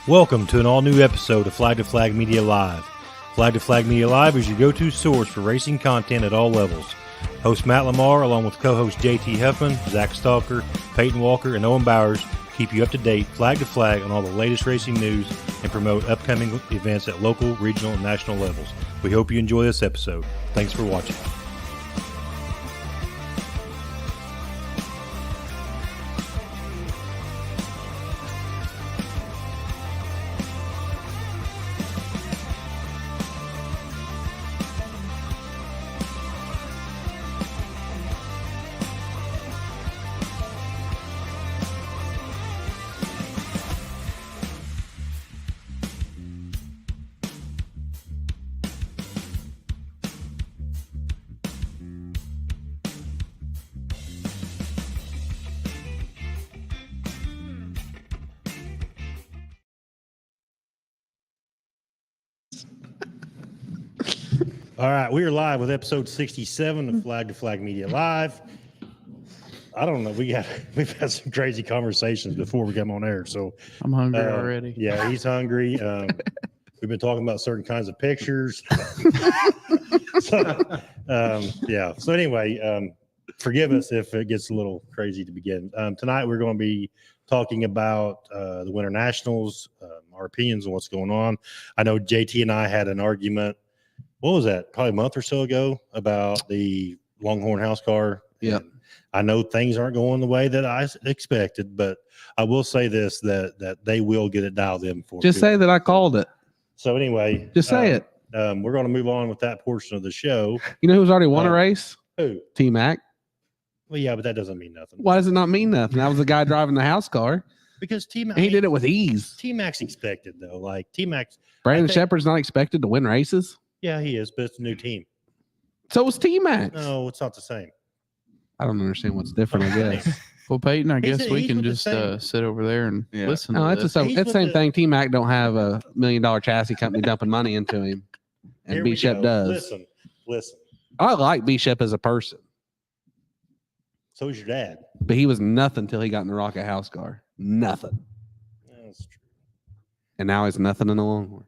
Welcome to an all-new episode of Flag to Flag Media Live. Flag to Flag Media Live is your go-to source for racing content at all levels. Host Matt Lamar, along with co-hosts JT Huffman, Zach Stalker, Peyton Walker, and Owen Bowers, keep you up to date, flag to flag, on all the latest racing news and promote upcoming events at local, regional, and national levels. We hope you enjoy this episode. Thanks for watching. All right, we are live with episode 67 of Flag to Flag Media Live. I don't know. We've had some crazy conversations before we come on air. So I'm hungry already. Yeah, he's hungry. We've been talking about certain kinds of pictures. Yeah. So anyway, forgive us if it gets a little crazy to begin. Tonight we're going to be talking about the Winter Nationals, our opinions on what's going on. I know JT and I had an argument. What was that? Probably a month or so ago about the Longhorn house car. Yeah. I know things aren't going the way that I expected, but I will say this, that they will get it dialed in for. Just say that I called it. So anyway. Just say it. We're going to move on with that portion of the show. You know who's already won a race? Who? T-Mac. Well, yeah, but that doesn't mean nothing. Why does it not mean nothing? That was the guy driving the house car. Because T-Mac. He did it with ease. T-Mac's expected, though. Like, T-Mac's. Brandon Shepard's not expected to win races. Yeah, he is, but it's a new team. So was T-Mac. No, it's not the same. I don't understand what's different, I guess. Well, Peyton, I guess we he's can with the just same- sit over there and listen No, to it's this. the He's same, with same the- thing. T-Mac don't have $1 million chassis company dumping money into him. And Here we B-Shep go. does. Listen. I like B-Shep as a person, So is your dad. but he was nothing till he got in the Rocket house car. Nothing. That's true. And now he's nothing in the Longhorn.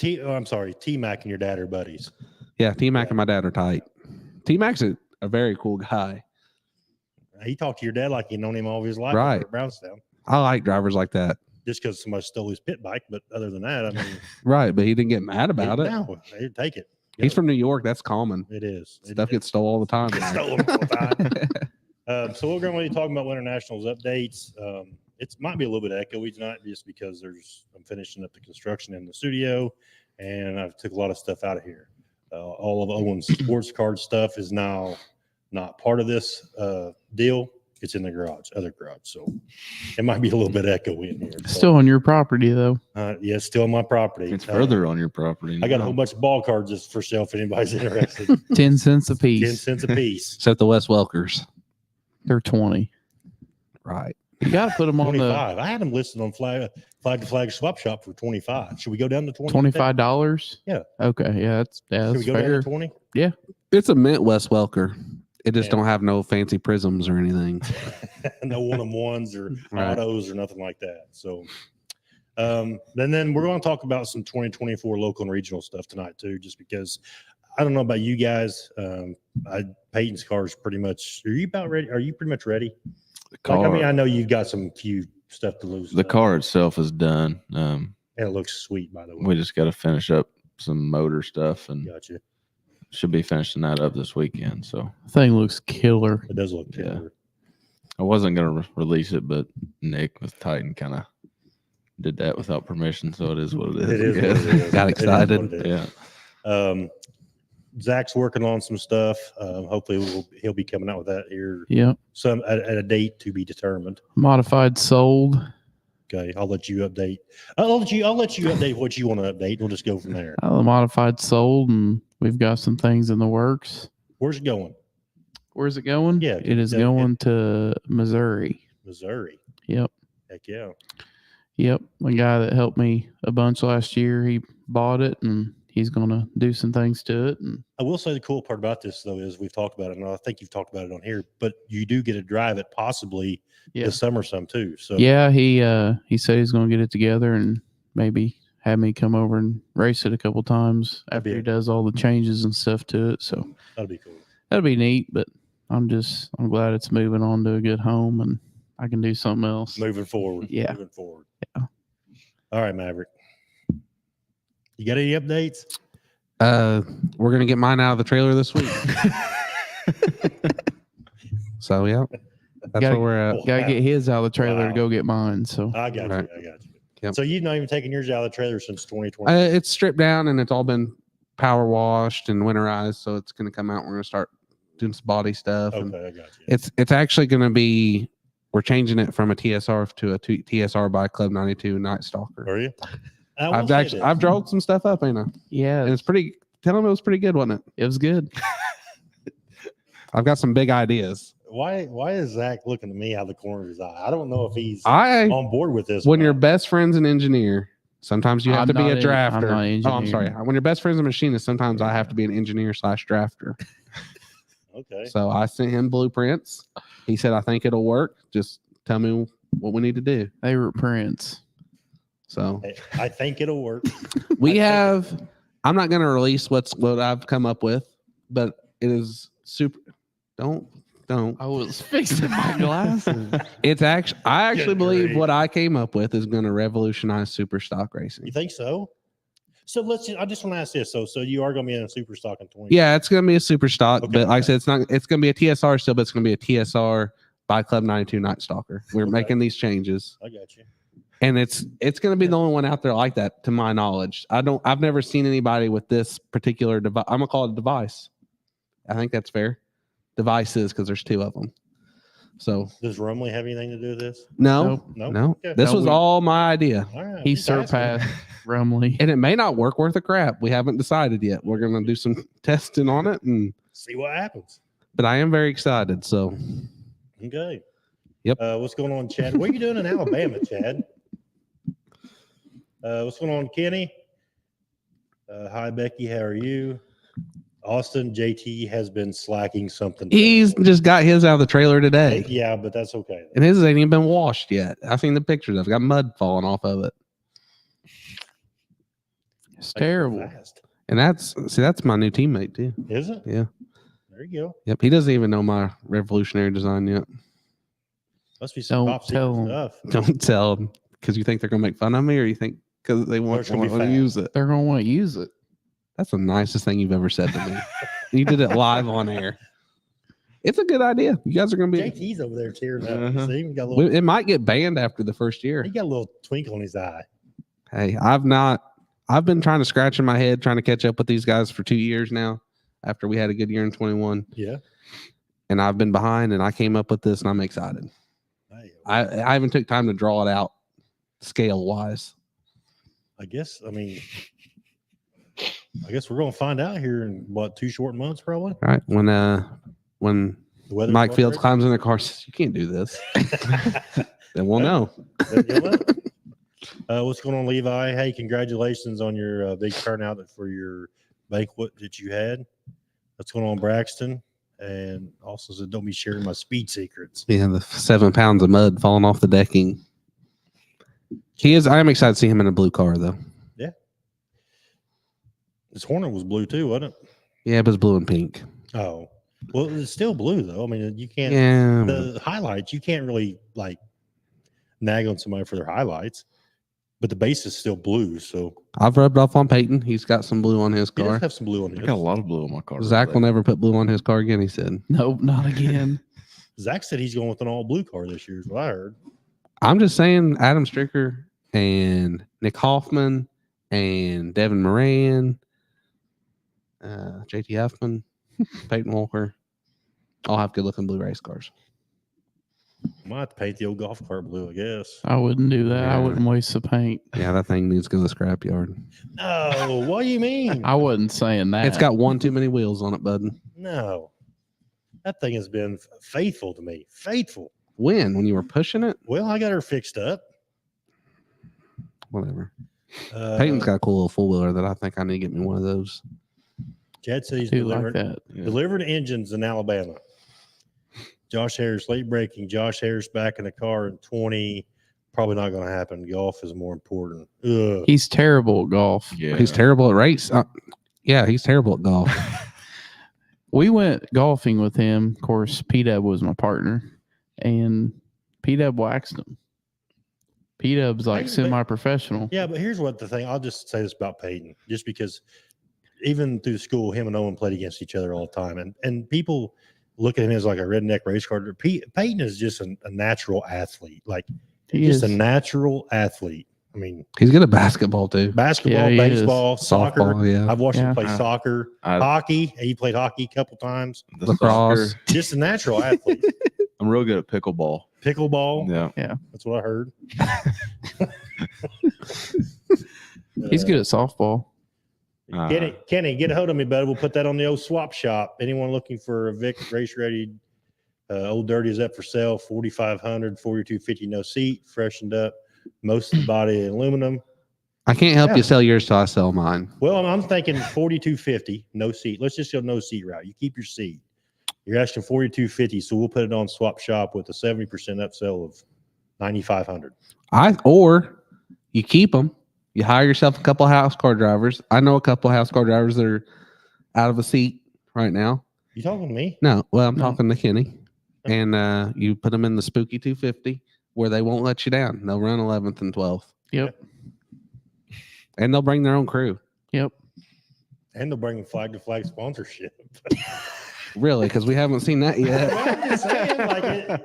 I'm sorry. T-Mac and your dad are buddies. Yeah, T-Mac Yeah. and my dad are tight. T-Mac's a very cool guy. He talked to your dad like he known him all of his life. Right. Over at Brownstown. I like drivers like that. Just because somebody stole his pit bike, but other than that, I mean, Right, but he didn't get mad about it. No, they'd take it. He's from New York. That's common. It is. Stuff gets stole all the time. Gets stolen all the time. So we're going to be talking about Winter Nationals updates. It might be a little bit echoey tonight, just because I'm finishing up the construction in the studio, and I've took a lot of stuff out of here. All of Owen's sports card stuff is now not part of this deal. It's in the other garage. So it might be a little bit echoey in here. So, Still on your property, though. yeah, it's still on my property. It's further on your property. I got a whole bunch of ball cards just for sale if anybody's interested. 10 cents a 10 piece. cents a piece. Except the Wes Welkers. They're 20. Right. You got to put them on the 25. I had them listed on Flag to Flag Swap Shop for 25. Should we go down to 20? $25. Yeah. Okay. Yeah, Should that's we go down fair. to 20? It's a mint Wes Welker. It just Yeah. don't have no fancy prisms or anything. No one-on-ones or Right. autos or nothing like that. So, and then we're going to talk about some 2024 local and regional stuff tonight too, just because I don't know about you guys. Peyton's car is pretty much. Are you about ready? Are you pretty much ready? The car, I know you've got some few stuff to lose. the car itself is done. And it looks sweet, by the way. We just got to finish up some motor stuff and Gotcha. should be finishing that up this weekend. So Thing looks killer. It does look Yeah. killer. I wasn't going to release it, but Nick with Titan kind of did that without permission. So it is what it is. It is. I guess. What it is. Got It is excited. what it is. Yeah. Zach's working on some stuff. Hopefully he'll be coming out with that here Yep. at a date to be determined. Modified sold. Okay, I'll let you update. I'll let you update what you want to update. We'll just go from there. The modified sold, and we've got some things in the works. Where's it going? Where's it going? Yeah, It is yeah, going to Missouri. Missouri. Yep. Heck yeah. Yep. The guy that helped me a bunch last year, he bought it and he's gonna do some things to it. And I will say the cool part about this though is we've talked about it, and I think you've talked about it on here, but you do get to drive it possibly yeah, this summer some too. So yeah, he said he's gonna get it together and maybe have me come over and race it a couple times That'd after be he it. does all the changes and stuff to it. So that'll be cool. that'll be neat. But I'm glad it's moving on to a good home and I can do something else. Moving forward. Yeah. Moving forward. Yeah. All right, Maverick. You got any updates? We're gonna get mine out of the trailer this week. So yeah, that's Gotta- where we're at. Gotta get his out of the trailer Wow. to go get mine. So I got Right. you. I got you. Yep. So you've not even taken yours out of the trailer since 2020. It's stripped down and it's all been power washed and winterized, so it's gonna come out. We're gonna start doing some body stuff. And Okay, I got you. it's actually gonna be. We're changing it from a TSR to a TSR by Club 92 Night Stalker. Are you? I will I've say actually this. I've drawn some stuff up, ain't I? yeah, And it's pretty. Tell him it was pretty good, wasn't it? it was good. I've got some big ideas. Why is Zach looking at me out of the corner of his eye? I don't know if he's I on board with this. when or your not. best friend's an engineer, sometimes you have I'm to be not a I'm drafter. not an Oh, I'm engineer. sorry. When your best friend's a machinist, sometimes I have to be an engineer / drafter. Okay. So I sent him blueprints. He said, I think it'll work. Just tell me what we need to do. They were prints. So Hey, I think it'll work. we I have, I'm not going to release what I've come up with, but it is super. Don't. I was fixing my glasses. It's actually, I actually Good believe grief. what I came up with is going to revolutionize super stock racing. You think so? So I just want to ask this. So you are going to be in a super stock in 20? Yeah, it's going to be a super stock, Okay. but like I said, it's going to be a TSR still, but it's going to be a TSR by Club 92 Night Stalker. We're Okay. making these changes, I got you. and it's going to be the only one out there like that, to my knowledge. I've never seen anybody with this particular device. I'm gonna call it a device. I think that's fair. Devices, because there's two of them. So Does Rumley have anything to do with this? no, No. no, Okay. this No, was we- all my idea, All right. He just asking. surpassed Rumley. and it may not work worth a crap. We haven't decided yet. We're gonna do some testing on it, See what happens. but I am very excited. So Okay. Yep. What's going on, Chad? What are you doing in Alabama, Chad? What's going on, Kenny? Hi, Becky. How are you? Austin, JT has been slacking something. he's just got his out of the trailer today. Yeah, but that's okay. And his ain't even been washed yet. I've seen the pictures. I've got mud falling off of it. It's terrible. Fast. And that's my new teammate too. Is it? Yeah. There you go. Yep. He doesn't even know my revolutionary design yet. Must be some Don't top secret tell him. stuff. Don't tell him because you think they're gonna make fun of me, or you think because they want it's gonna be to fast. use it. They're gonna want to use it. That's the nicest thing you've ever said to me. You did it live on air. It's a good idea. You guys are gonna be. JT's over there tearing up. Uh-huh. See, he got a little, It might get banned after the first year. he got a little twinkle in his eye. Hey, I've been trying to scratch in my head, trying to catch up with these guys for 2 years now. After we had a good year in 21, Yeah. and I've been behind, and I came up with this, and I'm excited. Hey, I even took time to draw it out, scale wise. I guess we're going to find out here in what 2 short months, probably. All right, when The weather. Mike Fields climbs in the car, says, "You can't do this," then we'll know. What's going on, Levi? Hey, congratulations on your big turnout for your banquet that you had. What's going on, Braxton? And also said, don't be sharing my speed secrets. Yeah, the 7 pounds of mud falling off the decking. I am excited to see him in a blue car, though. This Hornet was blue too, wasn't it? Yeah, but it's blue and pink. Oh, well, it's still blue though. I mean, you can't. Yeah, The highlights you can't really like nag on somebody for their highlights, but the base is still blue. So I've rubbed off on Peyton. He's got some blue on his he does car. have some blue on I his. got a lot of blue on my car. Zach will never put blue on his car again, he said. Nope, not again. Zach said he's going with an all blue car this year. Is what I heard. I'm just saying Adam Stricker and Nick Hoffman and Devin Moran, JT Huffman, Peyton Walker, all have good looking blue race cars. Might have to paint the old golf cart blue, I guess. I wouldn't do that. I Yeah. wouldn't waste the paint. Yeah, that thing needs to go to the scrapyard. No, what do you mean? I wasn't saying that. It's got one too many wheels on it, bud. No, that thing has been faithful to me. Faithful. When you were pushing it? Well, I got her fixed up. Whatever. Peyton's got a cool little four wheeler that I think I need to get me one of those. Chad said he's Do like delivered, that. Yeah. delivered engines in Alabama. Josh Harris late breaking. Josh Harris back in the car in 20. Probably not going to happen. Golf is more important. Ugh. He's terrible at golf. Yeah. He's terrible at race. Yeah, he's terrible at golf. We went golfing with him. Of course, P-Dub was my partner, and P-Dub waxed him. P-Dub's like Hey, but- semi-professional. Yeah, but here's what the thing. I'll just say this about Peyton, just because even through school, him and Owen played against each other all the time, and people look at him as like a redneck race car. Peyton is just a natural athlete, like He just is. a natural athlete. I mean, He's good at basketball too. basketball, Yeah, he is. baseball, soccer. Softball, yeah. I've watched him Yeah. play soccer, I- hockey. He played hockey a couple times. The Lacrosse. soccer, Just a natural athlete. I'm real good at pickleball. Pickleball. Yeah. That's what I heard. He's good at softball. Kenny, get a hold of me, bud. We'll put that on the old swap shop. Anyone looking for a Vic race ready Old Dirty is up for sale, 4,500, 4,250, no seat, freshened up, most of the body aluminum. I can't help Yeah. you sell yours till I sell mine. Well, I'm thinking 4,250, no seat. Let's just go no seat route. You keep your seat. You're asking 4,250, so we'll put it on swap shop with a 70% upsell of 9,500. Or you keep them. You hire yourself a couple house car drivers. I know a couple house car drivers that are out of a seat right now. You talking to me? No, well, I'm No. talking to Kenny. And you put them in the spooky 250 where they won't let you down. They'll run 11th and 12th. Yep. And they'll bring their own crew. Yep. And they're bringing flag to flag sponsorship. Really, because we haven't seen that yet. Well, I'm just saying, like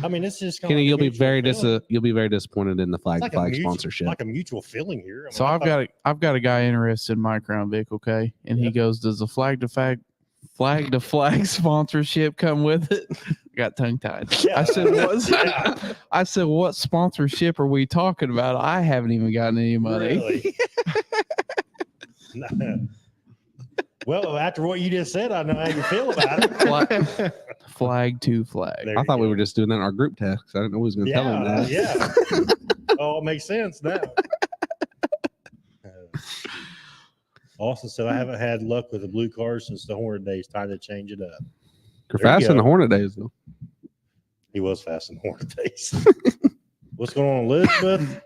I mean, it's just kinda Kenny, like a you'll be mutual very feeling. disappointed in the flag It's like a flag mutual- sponsorship. Like a mutual feeling here. I mean, So I thought- I've got a guy interested in my Crown Vic, okay? And Yeah. he goes, "Does the flag to flag sponsorship come with it?" I got tongue tied. Yeah. I said, "What?" Yeah. I said, "What sponsorship are we talking about? I haven't even gotten any money." Really? No. Well, after what you just said, I know how you feel about it. Flag to flag. There I you thought we go. were just doing that in our group text. I didn't know we was going to tell him that. Yeah. Oh, it makes sense now. Austin said, I haven't had luck with the blue cars since the Hornet days. Time to change it up. You're There you fast in go. the Hornet days, though. He was fast in Hornet days. What's going on, Elizabeth?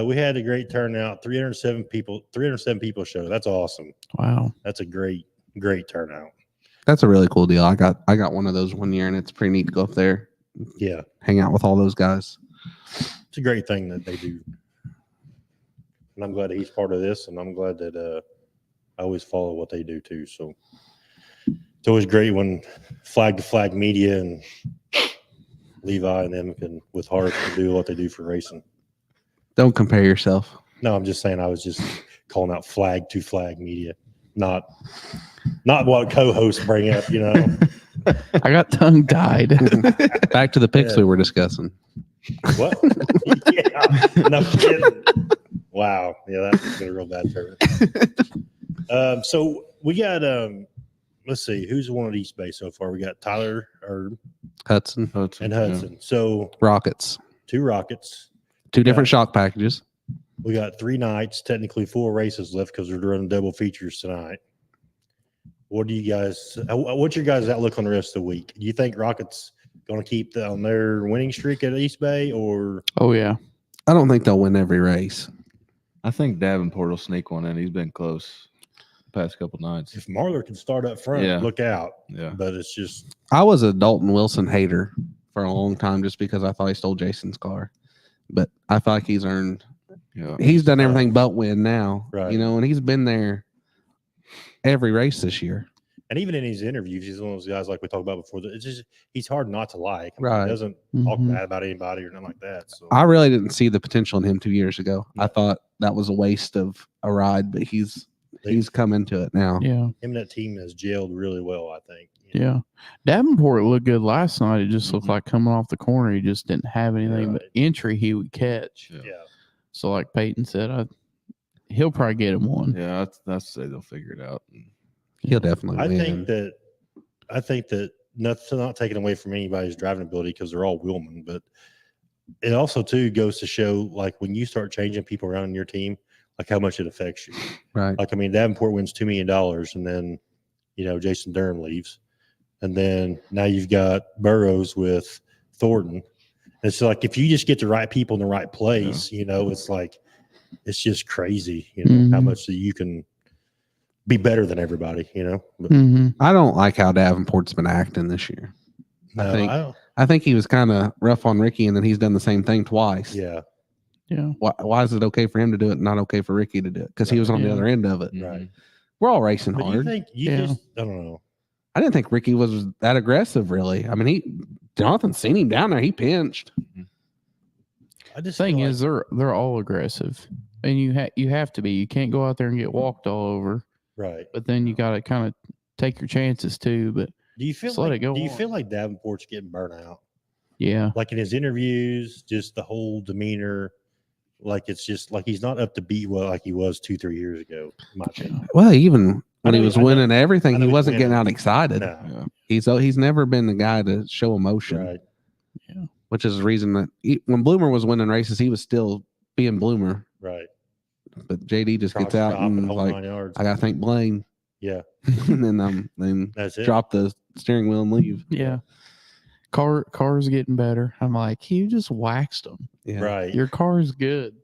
We had a great turnout. 307 people showed. That's awesome. Wow. That's a great turnout. That's a really cool deal. I got one of those one year, and it's pretty neat to go up there, Yeah. hang out with all those guys. It's a great thing that they do. And I'm glad that he's part of this, and I'm glad that I always follow what they do too. So it's always great when flag to flag media and Levi and them can with heart can do what they do for racing. Don't compare yourself. No, I'm just saying I was just calling out flag to flag media, not what co-hosts bring up, you know. I got tongue tied. Back to the picks Yeah. we were discussing. What? Yeah, no kidding. Wow. Yeah, that's been a real bad turn. So we got let's see, who's won at East Bay so far? We got Tyler Hudson, and Hudson. So Rockets, 2 Rockets. two different shock packages. We got 3 nights, technically 4 races left because we're doing double features tonight. What do you guys? What's your guys' outlook on the rest of the week? Do you think Rockets going to keep on their winning streak at East Bay, or Oh yeah. I don't think they'll win every race. I think Davenport will sneak one in. He's been close the past couple nights. if Marler can start up front, Yeah. look out? Yeah. But it's just I was a Dalton Wilson hater for a long time just because I thought he stole Jason's car. But I feel like he's Yeah. done everything but win now. Right. You know, and he's been there every race this year. and even in his interviews, he's one of those guys like we talked about before. That it's just he's hard not to like. I mean, Right. He doesn't talk Mhm. bad about anybody or nothing like that. So I really didn't see the potential in him 2 years ago. No. I thought that was a waste of a ride, but he's come into it now. Yeah. him and that team has gelled really well. I think. Yeah. Davenport looked good last night. It just looked Mhm. like coming off the corner, he just didn't have anything but Right. entry he would catch. Yeah. Yeah. So like Peyton said, he'll probably get him one. Yeah, that's say they'll figure it out. He'll definitely I win. think that not taking away from anybody's driving ability because they're all wheelmen, but it also too goes to show like when you start changing people around in your team, like how much it affects you. Right. Like I mean, Davenport wins $2 million, and then Jason Durham leaves, and then now you've got Burrows with Thornton. And it's like if you just get the right people in the right place, it's like it's just crazy, how much that you can be better than everybody, But, I don't like how Davenport's been acting this year. no, I think he was kind of rough on Ricky, and then he's done the same thing twice. yeah, Yeah. Why is it okay for him to do it, and not okay for Ricky to do it? Because he was on the Yeah. other end of it. right. We're all racing But hard. you think just I don't know. I didn't think Ricky was that aggressive, really. I mean, Jonathan's seen him down there. He pinched. I just Thing feel is, they're all aggressive, and you have to be. You can't go out there and get walked all over. right. But then you got to kind of take your chances too. But Do you feel Just let like it go do you on. feel like Davenport's getting burnt out? yeah, Like in his interviews, just the whole demeanor, like it's just like he's not up to beat like he was 2-3 years ago. In my opinion. Well, even when I he know- was I know- winning I everything, know he he's wasn't getting winning. out excited. No, He's never been the guy to show emotion, right. which is the reason that when Bloomer was winning races, he was still being Bloomer. Right. But JD just gets Cross out chop and whole like, 9 yards. I gotta thank Blaine, Yeah, and then that's it. drop the steering wheel and leave. yeah. Car's getting better. I'm like, you just waxed them. Yeah. Right. Your car's good.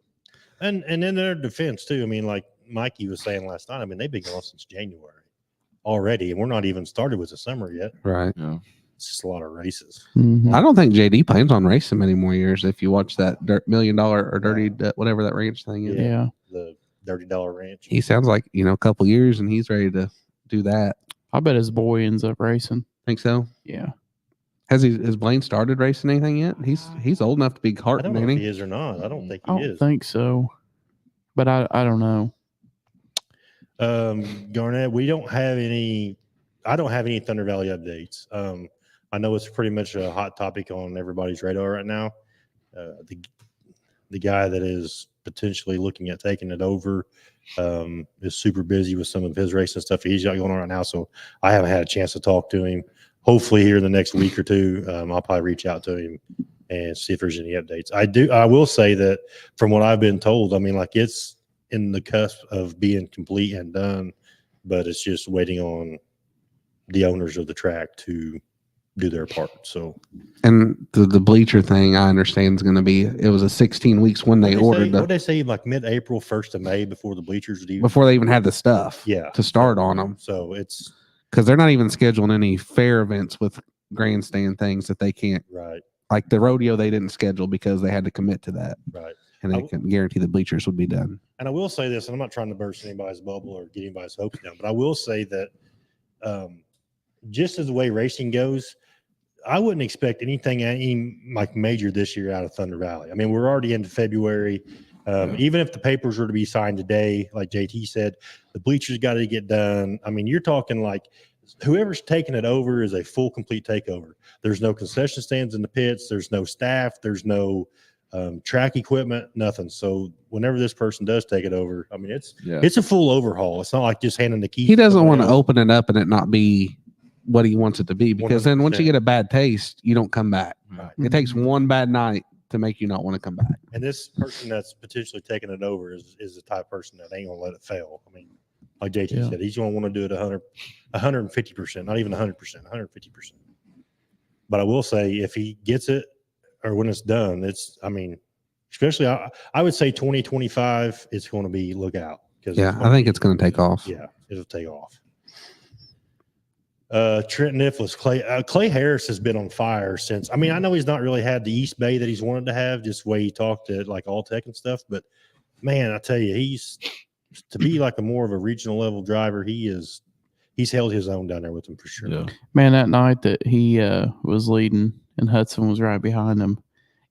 And in their defense too, I mean, like Mikey was saying last night, I mean, they've been going since January already, and we're not even started with the summer yet. Right. Yeah. It's just a lot of races. Mhm. I don't think JD plans on racing many more years. If you watch that $1 million or dirty whatever that ranch thing is, Yeah. The $30 ranch. he sounds like a couple years and he's ready to do that. I bet his boy ends up racing. Think so? Yeah. Has Blaine started racing anything yet? He's old enough to be I don't carting, know ain't if he? he is or not. I don't think I he don't is. think so. But I don't know. Garnett, we don't have any. I don't have any Thunder Valley updates. I know it's pretty much a hot topic on everybody's radar right now. The guy that is potentially looking at taking it over is super busy with some of his racing stuff he's got going on right now. So I haven't had a chance to talk to him. Hopefully here in the next week or two, I'll probably reach out to him and see if there's any updates. I will say that from what I've been told, I mean, like it's in the cusp of being complete and done, but it's just waiting on the owners of the track to do their part. So, And the bleacher thing, I understand, is going to be. It was a 16 weeks when they ordered what they say, like mid-April, 1st of May, before the bleachers would even before they even had the stuff. yeah To start on them, So it's because they're not even scheduling any fair events with grandstand things that they can't. right, Like the rodeo, they didn't schedule because they had to commit to that, right. and they couldn't guarantee the bleachers would be done. And I will say this, and I'm not trying to burst anybody's bubble or get anybody's hopes down, but I will say that just as the way racing goes, I wouldn't expect anything any like major this year out of Thunder Valley. I mean, we're already into February. Even if the papers were to be signed today, like JT said, the bleachers got to get done. I mean, you're talking like whoever's taking it over is a full, complete takeover. There's no concession stands in the pits. There's no staff. There's no track equipment, nothing. So whenever this person does take it over, I mean, it's a full overhaul. It's not like just handing the keys. He doesn't want to somebody else. open it up and it not be what he wants it to be, because then once you 100%. get a bad taste, you don't come back. Right. It takes one bad night to make you not want to come back. And this person that's potentially taking it over is the type of person that ain't gonna let it fail. I mean, like JT Yeah. said, he's gonna want to do it 150%, not even 100%, 150%. But I will say, if he gets it or when it's done, I mean, especially I would say 2025, it's going to be look out. Yeah, I think it's going to take off. Yeah, it'll take off. Trent Nicholas, Clay Harris has been on fire since. I mean, I know he's not really had the East Bay that he's wanted to have, just the way he talked to like All Tech and stuff. But man, I tell you, he's to be like a more of a regional level driver. He's held his own down there with him for sure. Yeah. Man, that night that he was leading and Hudson was right behind him,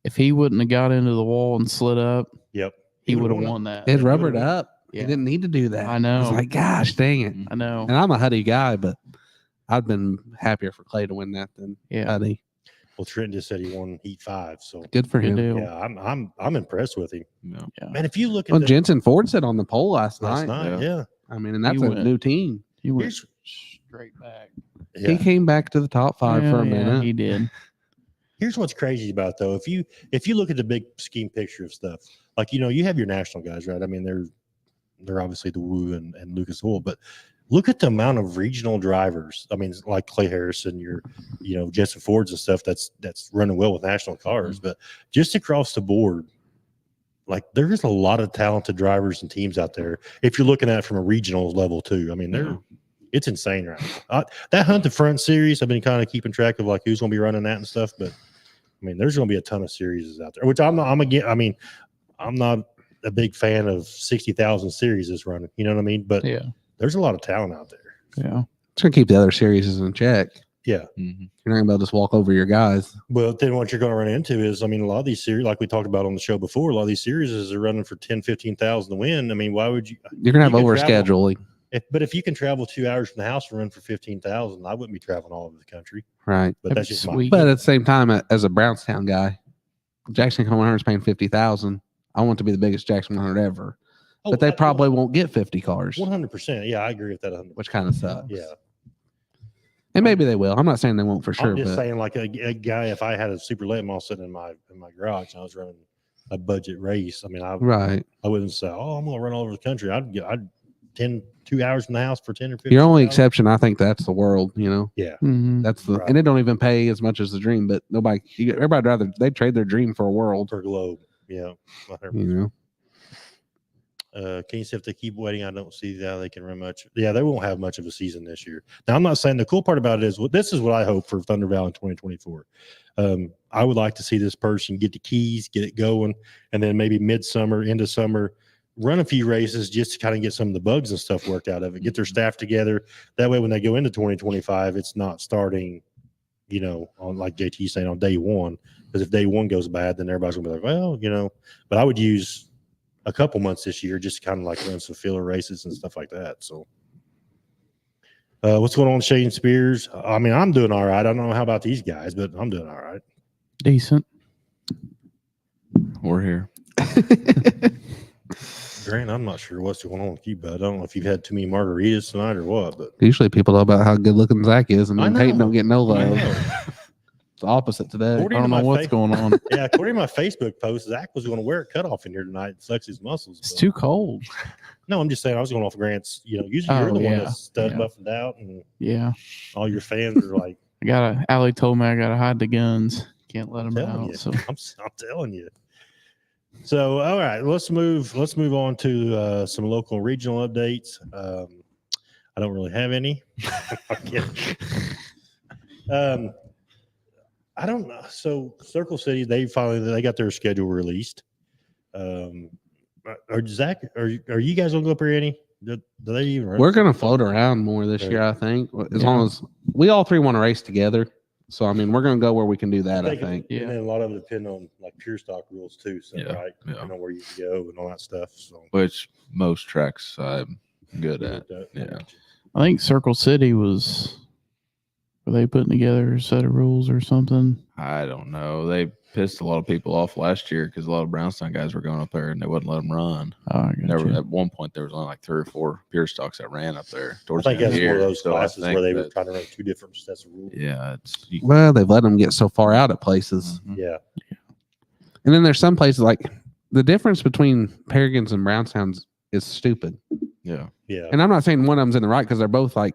if he wouldn't have got into the wall and slid up, Yep, he would have won that. It rubbered up. Yeah. He didn't need to do that. I know. It's like, gosh, dang it. I know. And I'm a Huddy guy, but I've been happier for Clay to win that than Yeah. Huddy. Well, Trent just said he won Heat 5, so Good for Good him. deal. yeah, I'm impressed with him. Yeah. Man, if you look at Well, the, Jensen Ford said on the poll last last night. night, yeah. I mean, and that's He a went- new team. He went Here's- straight back. Yeah. He came back to the top five for a minute. He did. Here's what's crazy about it, though. If you look at the big scheme picture of stuff, like you have your national guys, right? I mean, they're obviously the Wu and Lucas Oil, but look at the amount of regional drivers. I mean, like Clay Harrison, your Justin Fords and stuff that's running well with national cars, but just across the board, like there's a lot of talented drivers and teams out there. If you're looking at it from a regional level too, I mean, it's insane right now. That Hunt the Front series, I've been kind of keeping track of like who's going to be running that and stuff, but I mean, there's going to be a ton of series out there, which I'm not a big fan of 60,000 series is running. You know what I mean? But Yeah. there's a lot of talent out there. Yeah. It's gonna keep the other series in check. Yeah. Mm-hmm. You're not gonna be able to just walk over your guys. But then what you're going to run into is, I mean, a lot of these series, like we talked about on the show before, a lot of these series are running for 10, 15,000 to win. I mean, why would you? You're gonna have You can over travel. scheduling, But if you can travel 2 hours from the house and run for 15,000, I wouldn't be traveling all over the country. right? But That'd that's be just sweet. But at the same time, as a Brownstown guy, Jackson 100 is paying 50,000. I want to be the biggest Jackson 100 ever, my. but they probably won't get 50 cars, 100%. Yeah, I agree with that. 100%. which kind of sucks. Yeah. And maybe they will. I'm not saying they won't for sure, I'm just but saying, like a guy, if I had a super late model sitting in my garage and I was running a budget race, I mean, I right. wouldn't say, oh, I'm going to run all over the country. I'd 2 hours from the house for 10 or 15. Your only exception, I think, that's the world. You know, Mhm. that's the Right. and it don't even pay as much as the dream. But everybody rather they trade their dream for a world. per globe. Yeah. You know, Can you see if they keep waiting? I don't see how they can run much. Yeah, they won't have much of a season this year. Now, I'm not saying the cool part about it is this is what I hope for Thunder Valley in 2024. I would like to see this person get the keys, get it going, and then maybe midsummer, into summer, run a few races just to kind of get some of the bugs and stuff worked out of it, get their staff together. That way, when they go into 2025, it's not starting, on like JT saying on day one. Because if day one goes bad, then everybody's gonna be like, well, but I would use a couple months this year just to kind of like run some filler races and stuff like that. So what's going on with Shane Spears? I mean, I'm doing all right. I don't know how about these guys, but I'm doing all right. Decent. We're here. Grant, I'm not sure what's going on with you, bud. I don't know if you've had too many margaritas tonight or what, but usually people know about how good looking Zach is, and I then Peyton know. don't get no I love. know. It's the opposite today. According I to don't know my what's fa- going on. Yeah, according to my Facebook post, Zach was going to wear a cutoff in here tonight and flex his muscles. It's but- too cold. No, I'm just saying I was going off Grant's. Usually you're Oh, the one yeah. that's stud Yeah. buffing out, and Yeah. all your fans are like, Allie told me I gotta hide the guns. Can't let them telling out. you. So I'm telling you. So, all right, let's move on to some local and regional updates. I don't really have any. I'm kidding. I don't know. So, Circle City, they got their schedule released. Are Zach, are you guys gonna go up here any? Do they even run? We're gonna float around more this Right. year, I think. As Yeah. long as we all three want to race together. So I mean, we're gonna go where we can do that. I think. Yeah. And then a lot of it depend on like pure stock rules too. So, Yeah, right, yeah. depending on where you go and all that stuff. So, Which most tracks I'm good at. Yeah. I think Circle City were they putting together a set of rules or something? I don't know. They pissed a lot of people off last year because a lot of Brownstown guys were going up there and they wouldn't let them run. Oh, I got you. At one point, there was only like 3 or 4 pure stocks that ran up there. I Towards think the end that's of the one of year. those So I classes think where they were that- trying to run two different sets of rules. Yeah, Well, they've let them get so far out at places, Mhm. Yeah. and then there's some places like the difference between Paragons and Brownstowns is stupid. Yeah. Yeah. And I'm not saying one of them's in the right because they're both like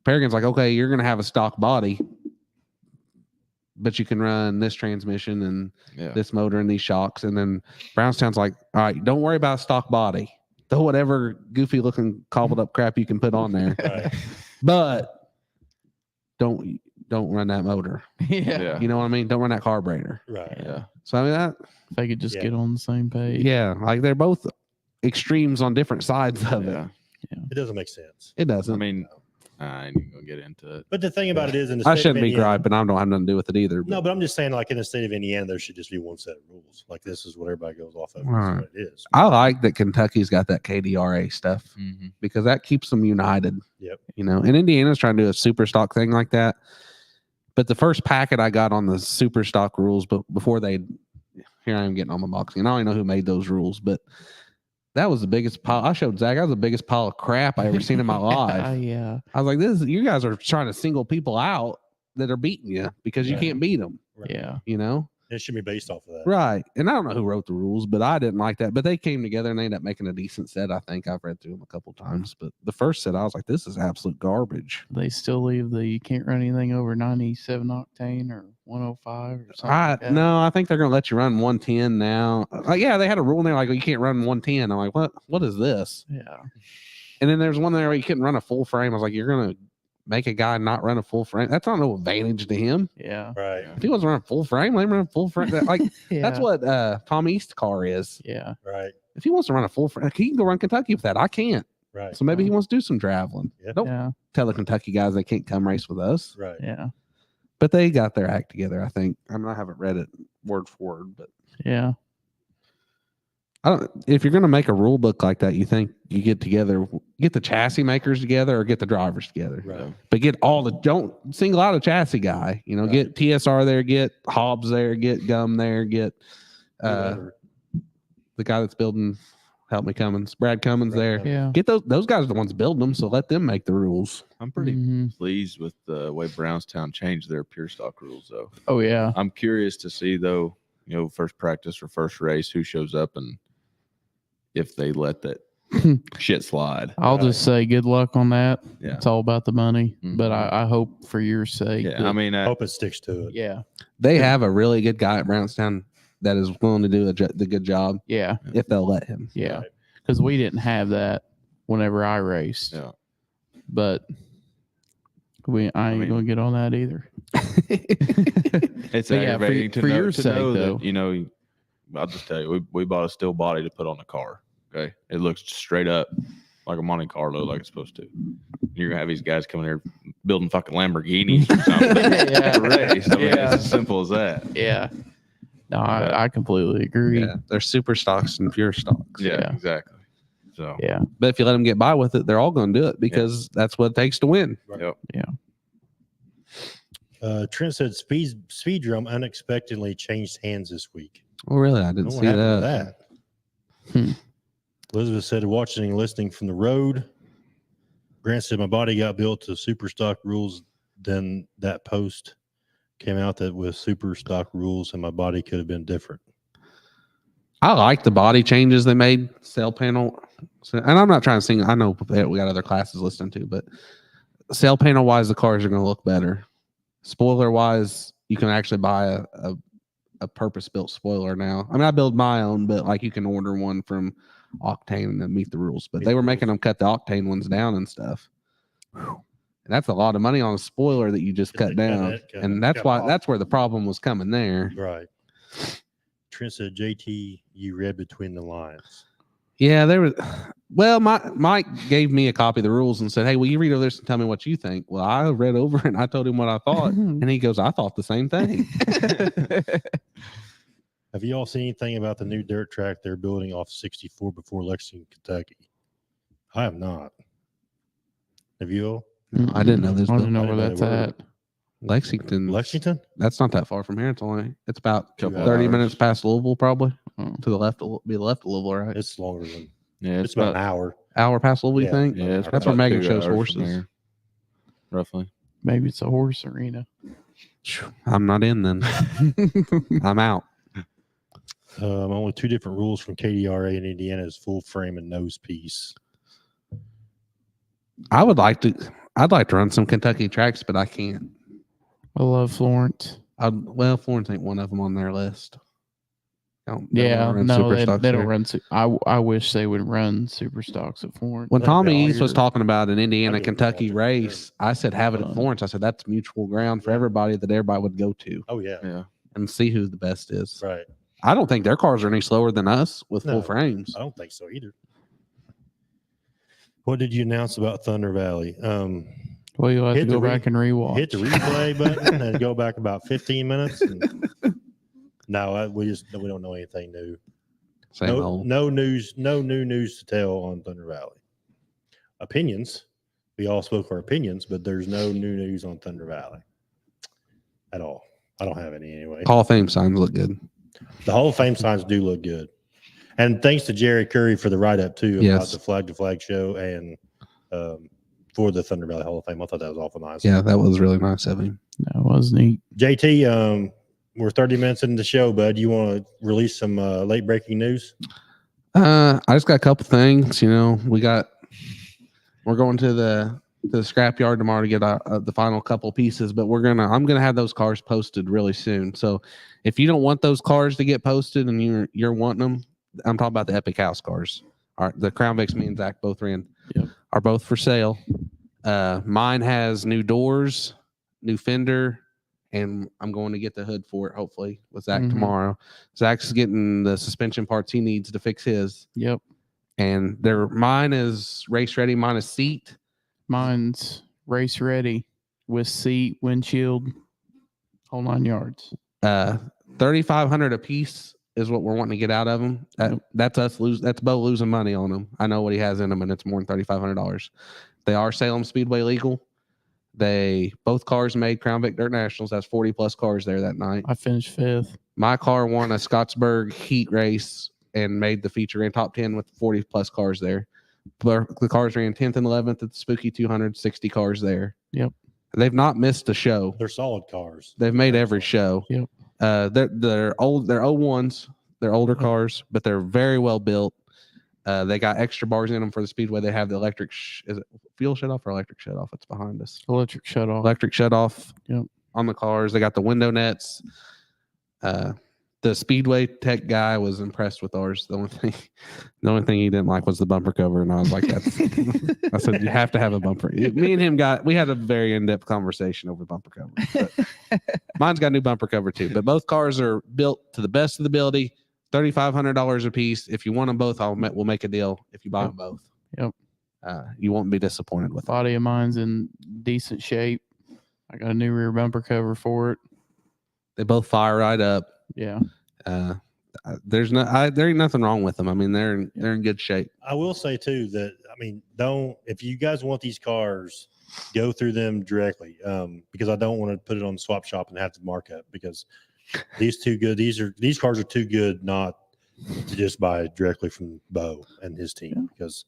Paragons. Like, okay, you're gonna have a stock body, but you can run this transmission and Yeah. this motor and these shocks. And then Brownstown's like, all right, don't worry about stock body. Throw whatever goofy looking cobbled up crap you can put on there, Right. but don't run that motor. Yeah. Yeah. You know what I mean? Don't run that carburetor. Right. Yeah. So I mean that, If they could just Yeah. get on the same page. yeah, like they're both extremes on different sides of Yeah. it. It doesn't make sense. It doesn't. I mean, I ain't even gonna get into it. But the thing about it is, in the I state shouldn't of be Indiana, griping. I don't have nothing to do with it either. No, but I'm just saying, like in the state of Indiana, there should just be one set of rules. Like this is what everybody goes off of. This is Right. what it is. I like that Kentucky's got that KDRA stuff Mm-hmm. because that keeps them united. Yep. You know, and Indiana's trying to do a super stock thing like that. But the first packet I got on the super stock rules, but before here I am getting on my boxing, and I don't even know who made those rules, but that was the biggest pile. I showed Zach, that was the biggest pile of crap I ever seen in my life. Yeah. I was like, you guys are trying to single people out that are beating you because you Right. can't beat them. Right. Yeah. you know? It should be based off of that. Right. And I don't know who wrote the rules, but I didn't like that. But they came together and they ended up making a decent set. I think I've read through them a couple times. But the first set, I was like, this is absolute garbage. They still leave the you can't run anything over 97 octane or 105 or something. like that. No, I think they're going to let you run 110 now. Like, yeah, they had a rule in there like, you can't run 110. I'm like, what is this? Yeah. And then there's one there where you couldn't run a full frame. I was like, you're going to make a guy not run a full frame? That's not no advantage to him. Yeah. Right. If he wasn't running full frame, let him run full frame. Like, Yeah. that's what Tom East car is. Yeah. Right. If he wants to run a full frame, he can go run Kentucky with that. I can't. Right. So maybe he wants to do some traveling. Yeah. Don't Yeah. tell the Kentucky guys they can't come race with us. Right. Yeah. But they got their act together, I think. I mean, I haven't read it word for word, but Yeah. I don't. If you're going to make a rule book like that, you think you get together, get the chassis makers together, or get the drivers together. Right. But get all the don't single out a chassis guy. You know, Right. get TSR there, get Hobbs there, get Gum there, get Whatever. the guy that's building. Help me, Cummins, Brad Cummins Brad there. Cummins. Yeah. Get those guys are the ones building them, so let them make the rules. I'm pretty Mhm. pleased with the way Brownstown changed their pure stock rules, though. Oh yeah. I'm curious to see, though, first practice or first race, who shows up and if they let that shit slide. I'll just say good luck on that. Yeah. It's all about the money. Mhm. But I hope for your sake. Yeah. that- I mean, I hope it sticks to it. yeah. They have a really good guy at Brownstown that is willing to do the good job Yeah. if they'll let him. Yeah. Right. Because we didn't have that whenever I raced. Yeah. But I ain't mean- gonna get on that either. it's But yeah, aggravating for your to sake, know though. that, I'll just tell you, we bought a steel body to put on the car. Okay. It looks straight up like a Monte Carlo, like it's supposed to. You're going to have these guys coming here building fucking Lamborghinis or something. Yeah. to race. I mean, Yeah. it's as simple as that. Yeah. No, I completely agree. Yeah, they're super stocks and pure stocks. Yeah, Yeah. exactly. So, Yeah. But if you let them get by with it, they're all going to do it because that's what it takes to win. yep. Trent said speed drum unexpectedly changed hands this week. Oh, really? I didn't What see happened that. to Hmm. Elizabeth said watching and listening from the road. Grant said my body got built to super stock rules. Then that post came out that with super stock rules and my body could have been different. I like the body changes they made. Cell panel, and I'm not trying to sing. I know we got other classes listening to, but cell panel wise, the cars are going to look better. Spoiler wise, you can actually buy a purpose built spoiler now. I mean, I build my own, but like you can order one from Octane and meet the rules. But they were making them cut the Octane ones down and stuff. And that's a lot of money on a spoiler that you just cut down, and that's why that's where the problem was coming there. Right. Trent said, JT, you read between the lines. Yeah, there was. Well, Mike gave me a copy of the rules and said, "Hey, will you read over this and tell me what you think?" Well, I read over it and I told him what I thought, and he goes, "I thought the same thing." Have you all seen anything about the new dirt track they're building off 64 before Lexington, Kentucky? I have not. Have you all? I didn't know this. I built- didn't know I where didn't that's know they were. at. Lexington. Lexington? That's not that far from here. It's about Couple 30 hours. minutes past Louisville, probably Oh. to the left. Be the left of Louisville, right? It's longer than, Yeah, it's about an hour. Hour past Louisville, you Yeah. think? Yeah, it's That's where about Megan 2 shows hours from horses. here, roughly. Maybe it's a horse arena. I'm not in then. I'm out. Only two different rules from KDRA in Indiana is full frame and nose piece. I'd like to run some Kentucky tracks, but I can't. I love Florence. Well, Florence ain't one of them on their list. Yeah, no, they don't there. run. I wish they would run super stocks at Florence. When That'd be Tommy all East was yours. talking about an Indiana I'd go Kentucky Florence, race, I said have it at Florence. I said that's mutual ground for everybody that everybody would go to Oh, yeah. Yeah. and see who the best is. Right. I don't think their cars are any slower than us with No. full frames. I don't think so either. What did you announce about Thunder Valley? Well, you'll have to Hit the go re- back and rewatch. Hit the replay button and go back about 15 minutes. And no, we don't know anything new. Same No, old. no news, no new news to tell on Thunder Valley. Opinions. We all spoke our opinions, but there's no new news on Thunder Valley at all. I don't have any anyway. Hall of Fame signs look good. The Hall of Fame signs do look good. And thanks to Jerry Curry for the write up too about Yes. the Flag to Flag show and for the Thunder Valley Hall of Fame. I thought that was awful nice. Yeah, that was really nice of him. That was neat. JT, we're 30 minutes into the show, bud. You want to release some late breaking news? I just got a couple things. You know, we're going to the scrapyard tomorrow to get the final couple pieces, but I'm gonna have those cars posted really soon. So if you don't want those cars to get posted and you're wanting them, I'm talking about the Epic House cars. All right, the Crown Vics me and Zach both ran are both for sale. Mine has new doors, new fender, and I'm going to get the hood for it hopefully with Zach tomorrow. Zach's getting the suspension parts he needs to fix his. Yep. And mine is race ready. Mine is seat. Mine's race ready with seat, windshield, whole 9 yards. 3,500 a piece is what we're wanting to get out of them. That's Bo losing money on them. I know what he has in them, and it's more than $3,500. They are Salem Speedway legal. Both cars made Crown Vic Dirt Nationals. That's 40 plus cars there that night. I finished 5th. My car won a Scottsburg heat race and made the feature in top 10 with 40 plus cars there. The cars ran 10th and 11th at the Spooky 200, 60 cars there. Yep. They've not missed a show. They're solid cars. They've made every show. Yep. They're old. They're 01s. They're older cars, but they're very well built. They got extra bars in them for the Speedway. They have the electric. Is it fuel shut off or electric shut off? It's behind us. Electric shut off. Electric shut off. Yep. On the cars. They got the window nets. The Speedway tech guy was impressed with ours. The only thing he didn't like was the bumper cover, and I was like, I said, you have to have a bumper. Me and him we had a very in-depth conversation over bumper cover. Mine's got a new bumper cover too, but both cars are built to the best of the ability. $3,500 a piece. If you want them both, we'll make a deal. If you buy them both, you won't be disappointed with them. Body of mine's in decent shape. I got a new rear bumper cover for it. They both fire right up. Yeah. There ain't nothing wrong with them. I mean, they're in good shape. I will say too that if you guys want these cars, go through them directly. Because I don't want to put it on the swap shop and have to mark up because these cars are too good not to just buy directly from Bo and his team because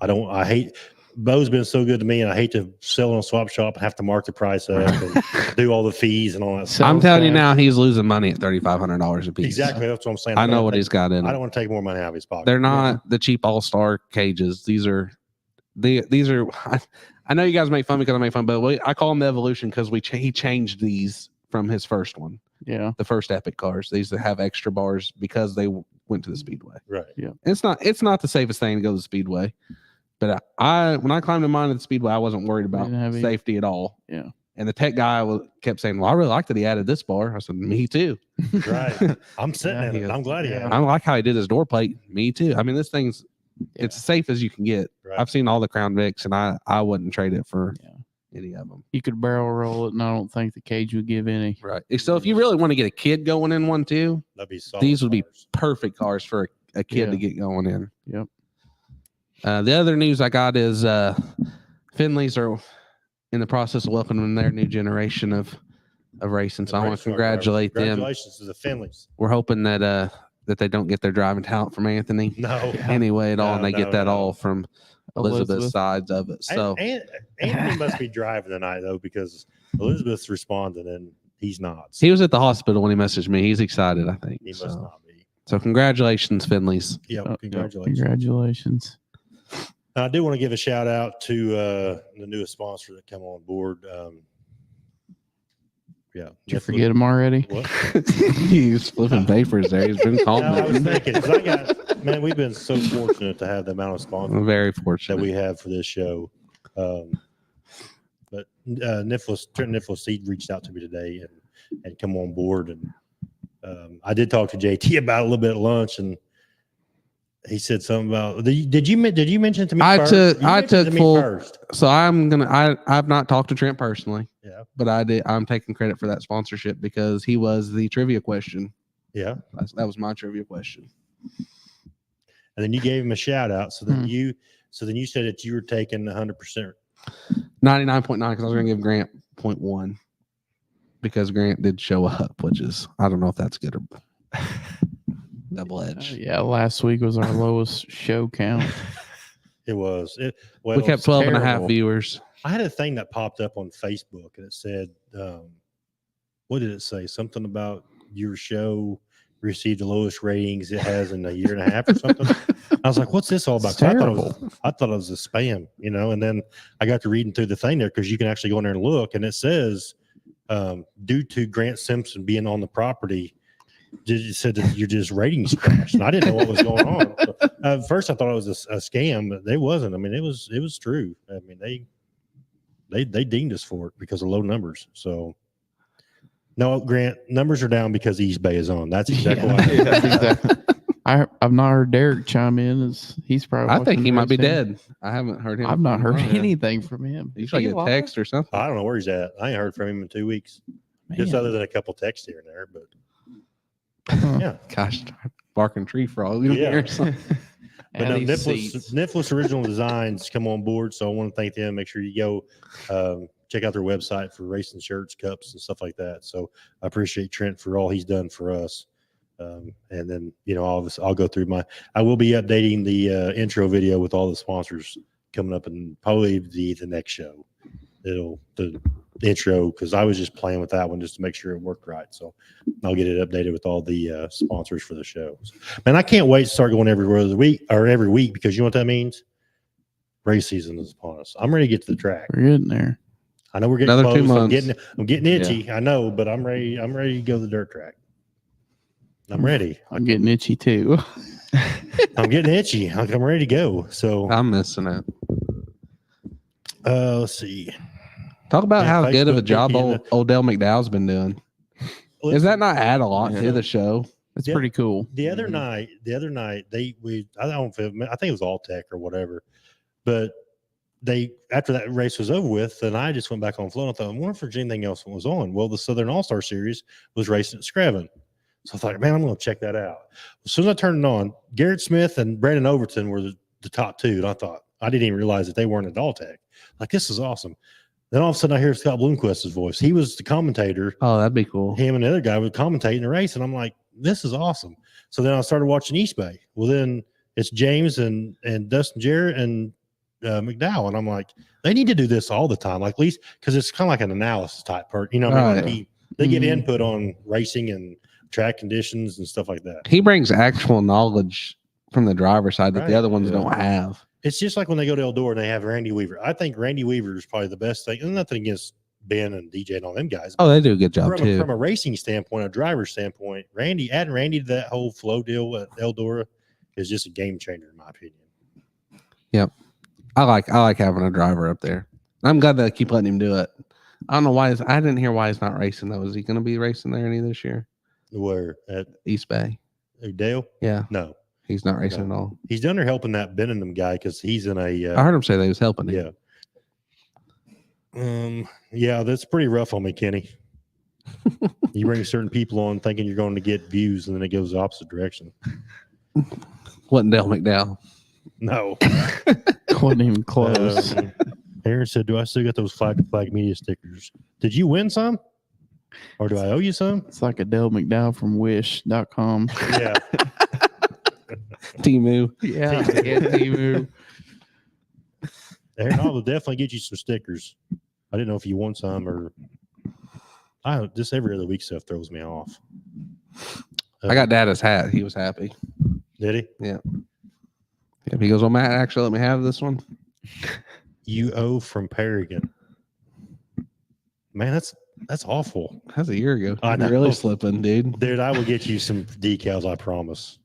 I hate Bo's been so good to me, and I hate to sell on a swap shop and have to mark the price up and do all the fees and all that stuff. I'm telling you now, he's losing money at $3,500 a piece. Exactly, that's what I'm saying. I know what he's got in. I don't want to take more money out of his pocket. They're not the cheap all-star cages. These are. I know you guys make fun because I make fun, but I call them the Evolution because he changed these from his first one. Yeah, the first Epic cars. These that have extra bars because they went to the Speedway. Right. Yeah. It's not the safest thing to go to the Speedway. But when I climbed in mine at the Speedway, I wasn't worried about safety at all. Yeah. And the tech guy kept saying, "Well, I really like that he added this bar." I said, "Me too." Right. I'm sitting in it. I'm glad he had it. I like how he did his door plate. Me too. I mean, this thing's it's as safe as you can get. Right. I've seen all the Crown Vics, and I wouldn't trade it for any of them. You could barrel roll it, and I don't think the cage would give any. Right. So if you really want to get a kid going in one too, that'd be solid these would be cars. perfect cars for a kid to get going in. Yep. The other news I got is Finleys are in the process of welcoming their new generation of racing. So I want to congratulate them. Congratulations to the Finleys. We're hoping that they don't get their driving talent from Anthony No. anyway at all, and they get that no. all from Elizabeth's sides of it. So Anthony must be driving tonight though, because Elizabeth's responding and he's not. he was at the hospital when he messaged me. He's excited, I think. He must So, not be. so congratulations, Finleys. Yep. Congratulations. Congratulations. I do want to give a shout out to the newest sponsor that come on board. Did you forget him already? What? He's flipping papers there. He's been calling. No, I was thinking, 'cause man, we've been so fortunate to have the amount of sponsors I'm very that fortunate. we have for this show. But Trent Nicholas, he reached out to me today and come on board. And I did talk to JT about it a little bit at lunch, and he said something about. Did you mention it to me? I first? took- You I mentioned it took to me full- first. So I've not talked to Trent personally, Yeah, but I'm taking credit for that sponsorship because he was the trivia question. yeah. That was my trivia question. And then you gave him a shout out. So then Hmm. you said that you were taking 100%. 99.9 because I was going to give Grant 0.1 because Grant did show up, which is I don't know if that's good or double edge. Yeah, last week was our lowest show count. It was. We kept 12 and a half terrible. viewers. I had a thing that popped up on Facebook and it said, what did it say? Something about your show received the lowest ratings it has in a year and a half or something. I was like, what's this all about? It's 'Cause terrible. I thought it was a spam, and then I got to reading through the thing there because you can actually go in there and look, and it says, due to Grant Simpson being on the property, it said that your just ratings crashed. And I didn't know what was going on. So, at first, I thought it was a scam, but it wasn't. I mean, it was true. I mean, they dinged us for it because of low numbers. So, no, Grant, numbers are down because East Bay is on. That's exactly why. That's exactly. I've not heard Derek chime in. He's probably. I think watching he might be the race, too. dead. I haven't heard him. I've not heard Yeah. anything from him. You Is should he get a alive? text or something. I don't know where he's at. I ain't heard from him in 2 weeks, just Man. other than a couple texts here and there. But Huh. yeah. Gosh, barking tree frog. Yeah. Or something. But Add no, these seats. Niflis Original Designs come on board, so I want to thank them. Make sure you go check out their website for racing shirts, cups, and stuff like that. So I appreciate Trent for all he's done for us. And then I'll go through I will be updating the intro video with all the sponsors coming up, and probably the next show. The intro, because I was just playing with that one just to make sure it worked right. So I'll get it updated with all the sponsors for the shows. Man, I can't wait to start going every week because you know what that means? Race season is upon us. I'm ready to get to the track. We're getting there. I know we're getting Another 2 close. months. I'm getting itchy. I know, but I'm ready. I'm ready to go to the dirt track. I'm ready. I'm getting itchy too. I'm getting itchy. I'm ready to go. So I'm missing it. let's see. Talk about Yeah, how good of a Facebook, job Vicky, Odell McDowell's been doing. Does that not add a lot Yeah. to the show? It's Yeah. pretty cool. The other Mhm. night, I don't know if I think it was All Tech or whatever, but after that race was over with, then I just went back on flow and I thought, I wonder if there's anything else that was on. Well, the Southern All Star Series was racing at Screven. So I thought, man, I'm going to check that out. As soon as I turned it on, Garrett Smith and Brandon Overton were the top two. And I thought, I didn't even realize that they weren't at All Tech. Like, this is awesome. Then all of a sudden I hear Scott Bloomquist's voice. He was the commentator. Oh, that'd be cool. Him and the other guy would commentate in the race, and I'm like, this is awesome. So then I started watching East Bay. Well, then it's James and Dustin Jarrett and McDowell, and I'm like, they need to do this all the time, like at least because it's kind of like an analysis type part. You know, what I mean? Right. Like they get Mhm. input on racing and track conditions and stuff like that. He brings actual knowledge from the driver's side that the Right. other ones Yeah. don't have. It's just like when they go to Eldora and they have Randy Weaver. I think Randy Weaver is probably the best thing. And nothing against Ben and DJ and all them guys. Oh, they do a good job from, too. from a racing standpoint, a driver's standpoint, adding Randy to that whole flow deal at Eldora is just a game changer in my opinion. I like having a driver up there. I'm glad they keep letting him do it. I don't know why. I didn't hear why he's not racing though. Is he going to be racing there any this year? Where at East Bay. Dale? Yeah, No, he's not racing No. at all. he's down there helping that Ben and them guy because he's in a I heard him say they was helping him. yeah. Yeah, that's pretty rough on me, Kenny. You bring certain people on thinking you're going to get views, and then it goes the opposite direction. Wasn't Dale McDowell? No. Wasn't even close. Aaron said, "Do I still got those flag media stickers? Did you win some, or do I owe you some?" It's like Adele McDowell from Wish.com. Yeah. Timu. Yeah, Timu. Aaron, I will definitely get you some stickers. I didn't know if you want some or just every other week stuff throws me off. I got Dada's hat. He was happy. Did he? If he goes, well, Matt, actually, let me have this one. UO from Paragon. Man, that's awful. That's a year ago. I You're know. really slipping, dude. Dude, I will get you some decals, I promise.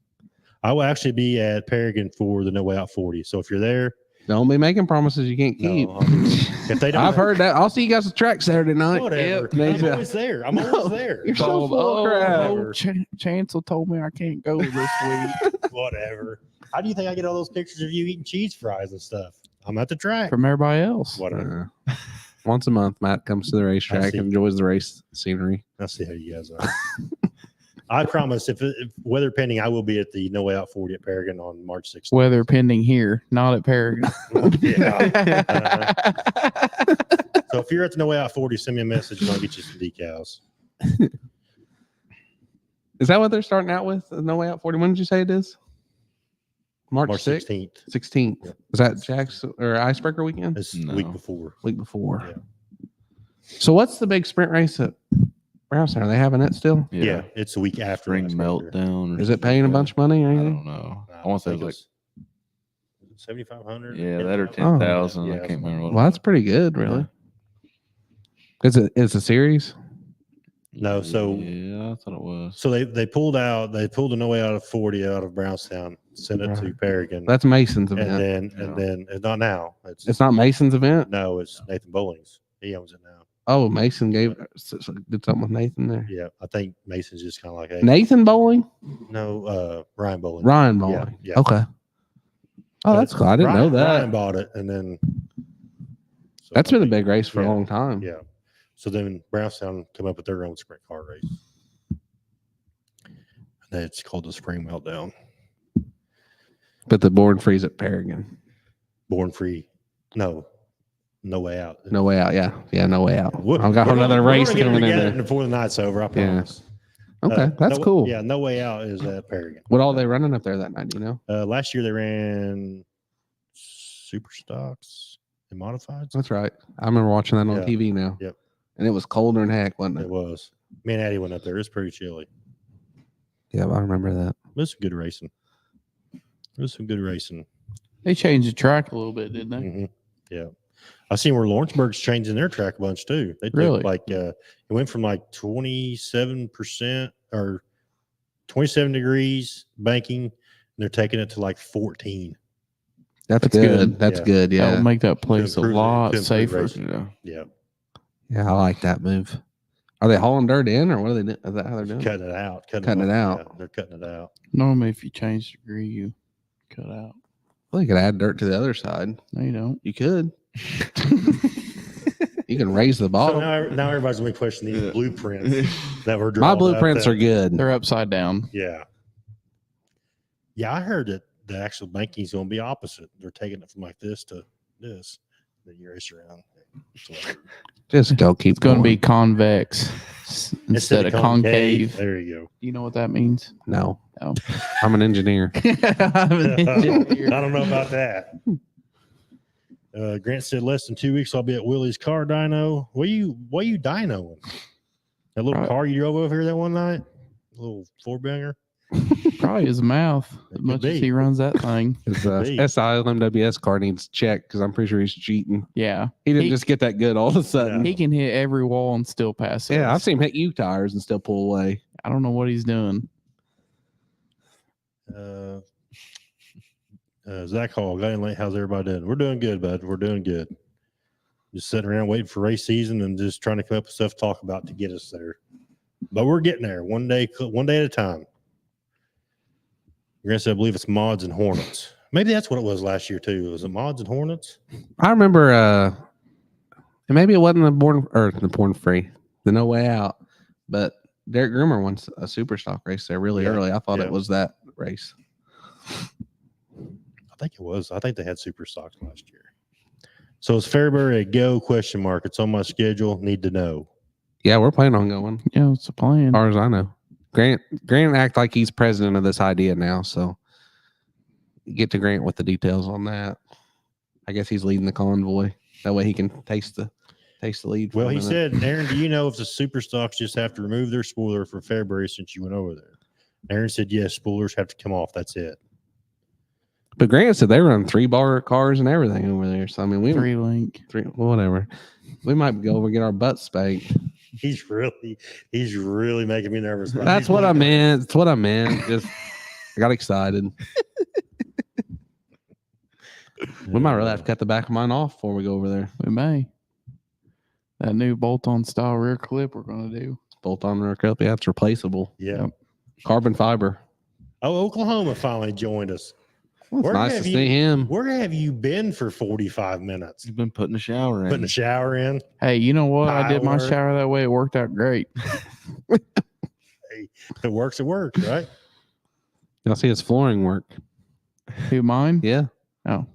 I will actually be at Paragon for the No Way Out 40. So if you're there, Don't be making promises you can't keep. no, if they don't, I've heard that. I'll see you guys at track Saturday night. whatever. Yep. I'm always there. I'm always there. You're so full of crap. Oh, Chancellor told me I can't go this week. Whatever. How do you think I get all those pictures of you eating cheese fries and stuff? I'm at the track. From everybody else. Whatever. Once a month, Matt comes to the racetrack see. and enjoys the race scenery. I'll see how you guys are. I promise, if weather pending, I will be at the No Way Out 40 at Paragon on March 16th. Weather pending here, not at Paragon. Yeah. So if you're at the No Way Out 40, send me a message and I'll get you some decals. Is that what they're starting out with? The No Way Out 40. When did you say it is? March, March 6th? 16th. 16th. Yeah. Is that Jackson or Icebreaker weekend? It's the No. week before. Week before. Yeah. So what's the big sprint race at Brownstown, are they having it still? Yeah, it's the week after. Spring last winter. meltdown. or Is it something paying a like bunch of money or that. I anything? don't know. Nah, I want to say it think was like 7,500. yeah, that or 10,000. 10,000. Yeah, I can't remember what. Well, that's pretty good, really. Is it a series? No, so yeah, I thought it was. so they pulled out. They pulled a no way out of 40 out of Brownstown, sent it to Right. Paragon, That's Mason's and event. then it's not now. It's not Mason's event. No, it's Nathan Bowling's. He owns it now. Oh, Mason did something with Nathan there. Yeah, I think Mason's just kind of like, hey, Nathan Bowling, no, Ryan Bowling. Ryan Bowling. Yeah. Okay. Oh, that's cool. I didn't know that. Ryan bought it, and then so That's I been a think- big race for a yeah, long time. Yeah. So then Brownstown come up with their own sprint car race. And it's called the Spring Meltdown. But the Born Free's at Paragon. Born Free. No way out. No way out. Yeah. Yeah. No way out. We're- I've got we're another gonna- we're race gonna get them coming in together there. before the night's over. I Yeah. promise. Okay. That's No- cool. Yeah, No Way Out is at Paragon. What all they running up there that night? Do you know? Last year they ran super stocks and modifieds. That's right. I remember watching that on Yeah. TV now. Yep. And it was colder than heck, wasn't It it? was. Me and Addie went up there. It was pretty chilly. Yeah, I remember that. It was some good racing. They changed the track a little bit, didn't they? Mhm. Yeah. I seen where Lawrenceburg's changing their track a bunch too. They took Really? like it went from like 27% or 27 degrees banking, and they're taking it to like 14. That's That's good. good. That's Yeah. good. That Yeah. would make that place a improve it, lot to improve safer. racing. Yeah. Yeah. Yeah, I like that move. Are they hauling dirt in, or what are they doing? Is that how they're doing? it? Cutting it out. Cutting it out. Yeah, they're cutting it out. Normally, if you change the degree, you cut out. Well, you could add dirt to the other side. No, you don't. You could. You can raise the So bottom. now everybody's gonna be questioning these Yeah. blueprints that were My drawn up blueprints that- are good. They're upside down. Yeah. Yeah, I heard that the actual banking's gonna be opposite. They're taking it from like this to this. Then you race around. So, Just go keep It's going to going. be convex instead of concave. There you go. Do you know what that means? No. Oh. I'm an engineer. I don't know about that. Grant said less than 2 weeks I'll be at Willie's car dyno. What you dynoing? That little Right. car you drove over here that one night? Little four banger? Probably his mouth, It as could much as be. he runs that thing. His Be. SILMWS car needs checked because I'm pretty sure he's cheating. Yeah. He didn't He- just get that good all of a sudden. He can hit every wall and still pass it. Yeah, I've seen him hit U tires and still pull away. I don't know what he's doing. Zach Hall, Guardian Lake, how's everybody doing? We're doing good, bud. We're doing good. Just sitting around waiting for race season and just trying to come up with stuff to talk about to get us there. But we're getting there one day at a time. Grant said, I believe it's mods and Hornets. Maybe that's what it was last year too. Was it mods and Hornets? I remember and maybe it wasn't the born free, the no way out. But Derek Groomer won a super stock race there really Yeah, early. I thought yeah. it was that race. I think it was. I think they had super stocks last year. So is Fairbury a go? Question mark. It's on my schedule. Need to know. Yeah, we're planning on going. Yeah, it's a plan. As far as I know. Grant act like he's president of this idea now, so get to Grant with the details on that. I guess he's leading the convoy. That way he can taste the lead. for Well, a he minute. said, Aaron, do you know if the super stocks just have to remove their spoiler for Fairbury since you went over there? Aaron said, yes, spoilers have to come off. That's it. But Grant said they run 3-bar cars and everything over there. So I mean, we 3-link. well, whatever. We might go over and get our butts spanked. He's really making me nervous. about That's these what I ones. meant. That's what I meant. Just I got excited. We might really have to cut the back of mine off before we go over there. We may. That new bolt-on style rear clip we're going to do. Bolt on rear cup. Yeah, it's replaceable. Yeah. Carbon fiber. Oh, Oklahoma finally joined us. Well, it's Where nice to have see you- him. Where have you been for 45 minutes? He's been putting a shower in. Putting a shower in? Hey, you know what? I did my Power. shower that way. It worked out great. If it works, right? Y'all see his flooring work. Who, mine? Yeah. Oh,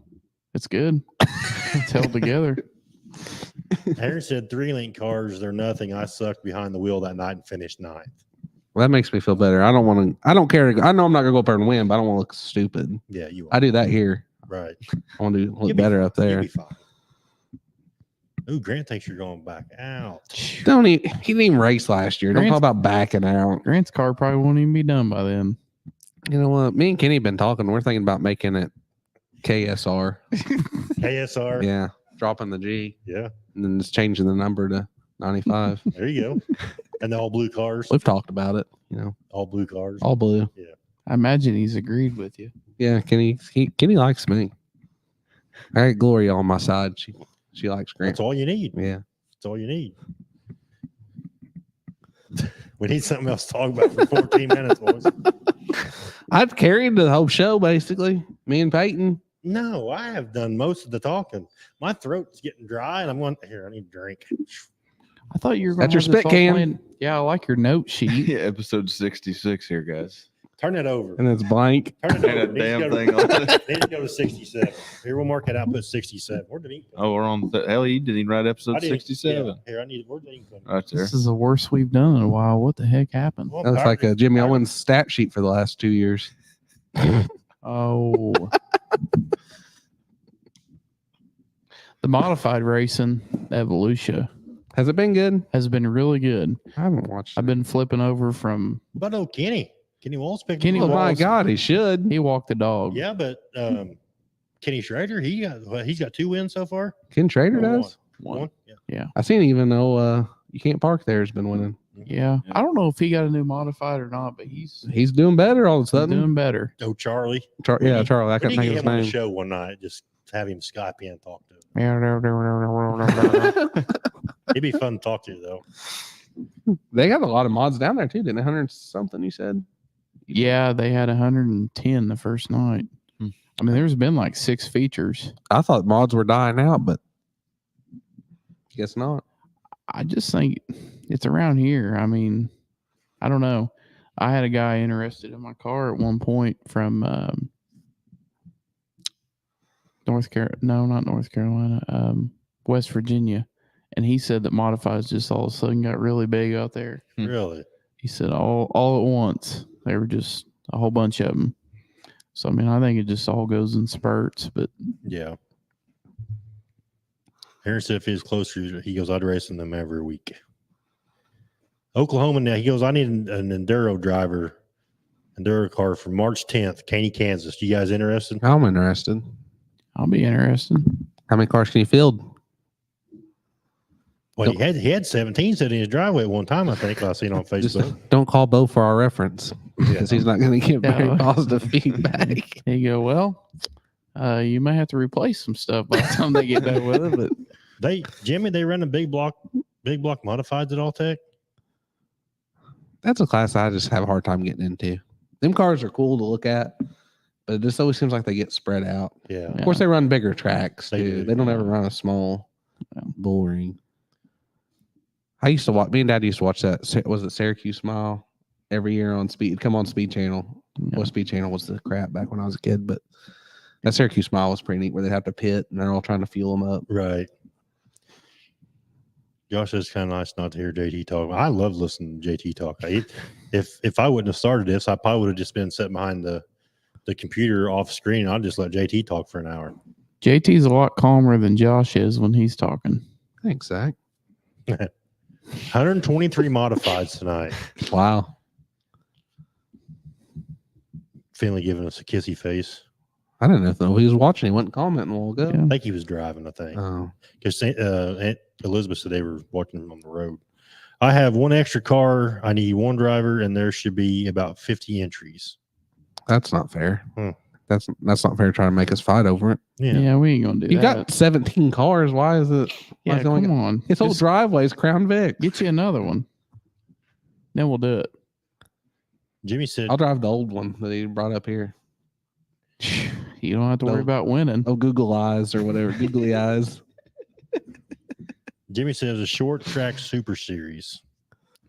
it's good. It's held together. Aaron said 3-link cars, they're nothing. I sucked behind the wheel that night and finished 9th. Well, that makes me feel better. I don't care. I know I'm not gonna go up there and win, but I don't want to look stupid. Yeah, you I do that here. right. I want to You'll look be better up You'll there. be fine. Ooh, Grant thinks you're going back out. Don't he didn't even race last year. Don't talk about backing out. Grant's car probably won't even be done by then. You know what? Me and Kenny been talking. We're thinking about making it KSR. KSR. Yeah. Dropping the G Yeah. and then just changing the number to 95. There you go. And the all blue cars. We've talked about it, All blue cars. all blue. I imagine he's agreed with you. Yeah, Kenny likes me. I got Gloria on my side. She likes Grant. That's all you need. Yeah. That's all you need. We need something else to talk about for 14 minutes, boys. I've carried the whole show basically. Me and Peyton. No, I have done most of the talking. My throat's getting dry, and I'm going, here, I need a drink. I thought you were That's going your spit can. Yeah, I like your note sheet. Yeah, episode 66 here, guys. Turn it over. And it's blank. Turn it Ain't over. a Needs to damn go to- thing on it. Needs to go to 67. Here, we'll mark it out, put 67. Where did he go? Oh, we're on the hell. You didn't even write episode I didn't- 67. yeah, here, I need, where's the ink pen? Right there. This is the worst we've done in a while. What the heck happened? Well, That was like a Jimmy Owens stat sheet for the last 2 years. Oh. The modified racing, Evolution, Has it been good? has been really good. I haven't watched. I've been flipping over from But oh, Kenny Walls picked Kenny him Oh up. my Walls. God, he should. he walked the dog. Yeah, but Kenny Schrader, he's got 2 wins so far. Ken Trader Or does. One. Yeah. I seen even though you can't park there has been winning. Yeah. I don't know if he got a new modified or not, but he's He's doing better all of a sudden. doing better. Oh, Charlie. Yeah, Charlie. I We couldn't need to think get of him on the his name. show one night. Just have him Skype in and talk to him. He'd be fun to talk to, though. They got a lot of mods down there too, didn't they? 100 something you said. Yeah, they had 110 the first night. Hmm. I mean, there's been like 6 features. I thought mods were dying out, but guess not. I just think it's around here. I mean, I don't know. I had a guy interested in my car at one point from North Carolina. No, not North Carolina. West Virginia. And he said that modifieds just all of a sudden got really big out there. Hmm. Really? He said all at once. They were just a whole bunch of them. So, I mean, I think it just all goes in spurts. But Yeah. Aaron said if he was closer, he goes, I'd race them every week. Oklahoma now, he goes, I need an Enduro driver, Enduro car for March 10th, Caney, Kansas. You guys interested? I'm interested. I'll be interested. How many cars can you field? Well, he had 17 sitting in his driveway at one time, I think, I seen on Just Facebook. don't call Bo for our reference because he's not going to give very No. positive feedback. There you go. Well, you may have to replace some stuff by the time they get done with it. But Jimmy, they run a big block modifieds at Alltech. That's a class I just have a hard time getting into. Them cars are cool to look at, but it just always seems like they get spread out. Yeah. Of course, they run bigger tracks They too. do, They don't yeah. ever run a small Yeah. bull ring. I used to watch. Me and Dad used to watch that. Was it Syracuse Mile every year on Speed? It'd come on Speed Channel. Yeah. Well, Speed Channel was the crap back when I was a kid, but that Syracuse Mile was pretty neat, where they'd have to pit and they're all trying to fuel them up. Right. Josh, it's kind of nice not to hear JT talk. I love listening to JT talk. If I wouldn't have started this, I probably would have just been sitting behind the computer off screen. I'd just let JT talk for an hour. JT's a lot calmer than Josh is when he's talking. Thanks, Zach. 123 modifieds tonight. Wow. Finley giving us a kissy face. I didn't know if he was watching. He wasn't commenting a while ago. Yeah. I think he was driving, I think. Oh, Because Aunt Elizabeth said they were watching him on the road. I have one extra car. I need one driver, and there should be about 50 entries. that's not fair. Hmm. That's not fair. Trying to make us fight over it. Yeah, we ain't gonna do You've that. got 17 cars. Why is it? yeah, is it only come got- on. His whole Just driveway is Crown Vic. get you another one. Then we'll do it. Jimmy said, I'll drive the old one that he brought up here. You don't have to worry No. about winning. Oh, Google Eyes or whatever. Googly Eyes. Jimmy says a short track super series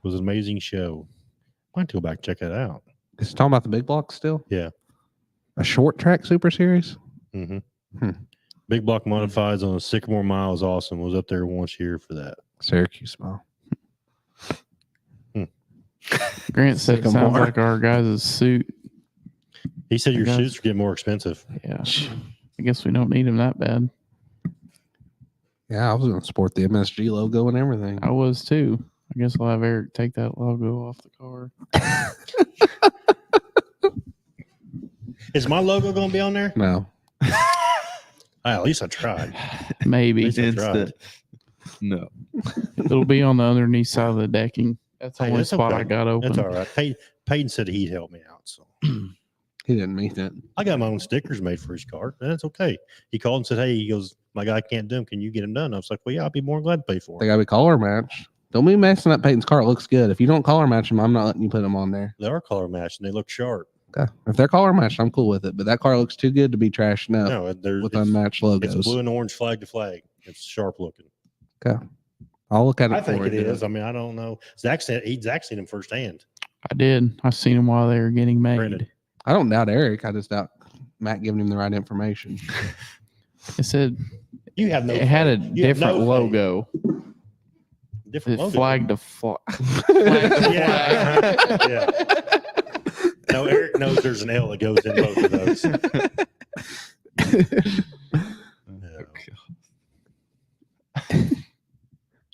was an amazing show. I might go back and check that out. Is he talking about the big block still? Yeah. A short track super series? Mm-hmm. Hmm. Big block modifieds on a Sycamore Mile is awesome. Was up there once a year for that. Syracuse Mile. Grant said it sounds Sycamore. like our guys' suit. He said your guess. suits are getting more expensive. Yeah. I guess we don't need him that bad. Yeah, I was going to sport the MSG logo and everything. I was too. I guess I'll have Eric take that logo off the car. Is my logo going to be on there? No. At least I tried. Maybe At least I tried. Instant. No. it'll be on the underneath side of the decking. That's the Hey, only that's spot okay. I got open. That's all right. Peyton said he'd help me out, so He didn't mean it. I got my own stickers made for his car. And that's okay. He called and said, "Hey," he goes, "my guy can't do them. Can you get them done?" I was like, "Well, yeah, I'll be more than glad to pay for They them." got to be color match. Don't be messing up Peyton's car. It looks good. If you don't color match them, I'm not letting you put them on there. They are color matched and they look sharp. Okay. If they're color matched, I'm cool with it. But that car looks too good to be trashing up No, there's with it's, unmatched it's logos. blue and orange flag to flag. It's sharp looking. I'll look at it. I think before it I do is. I mean, I don't know. Zach seen them firsthand. I did. I seen them while they were getting made. Brandon. I don't doubt Eric. I just doubt Matt giving him the right information. It said You have no. it had a faith. You have different no faith. logo. Different It logo. flagged to flag. Yeah. Yeah. No, Eric knows there's an L that goes in both of those.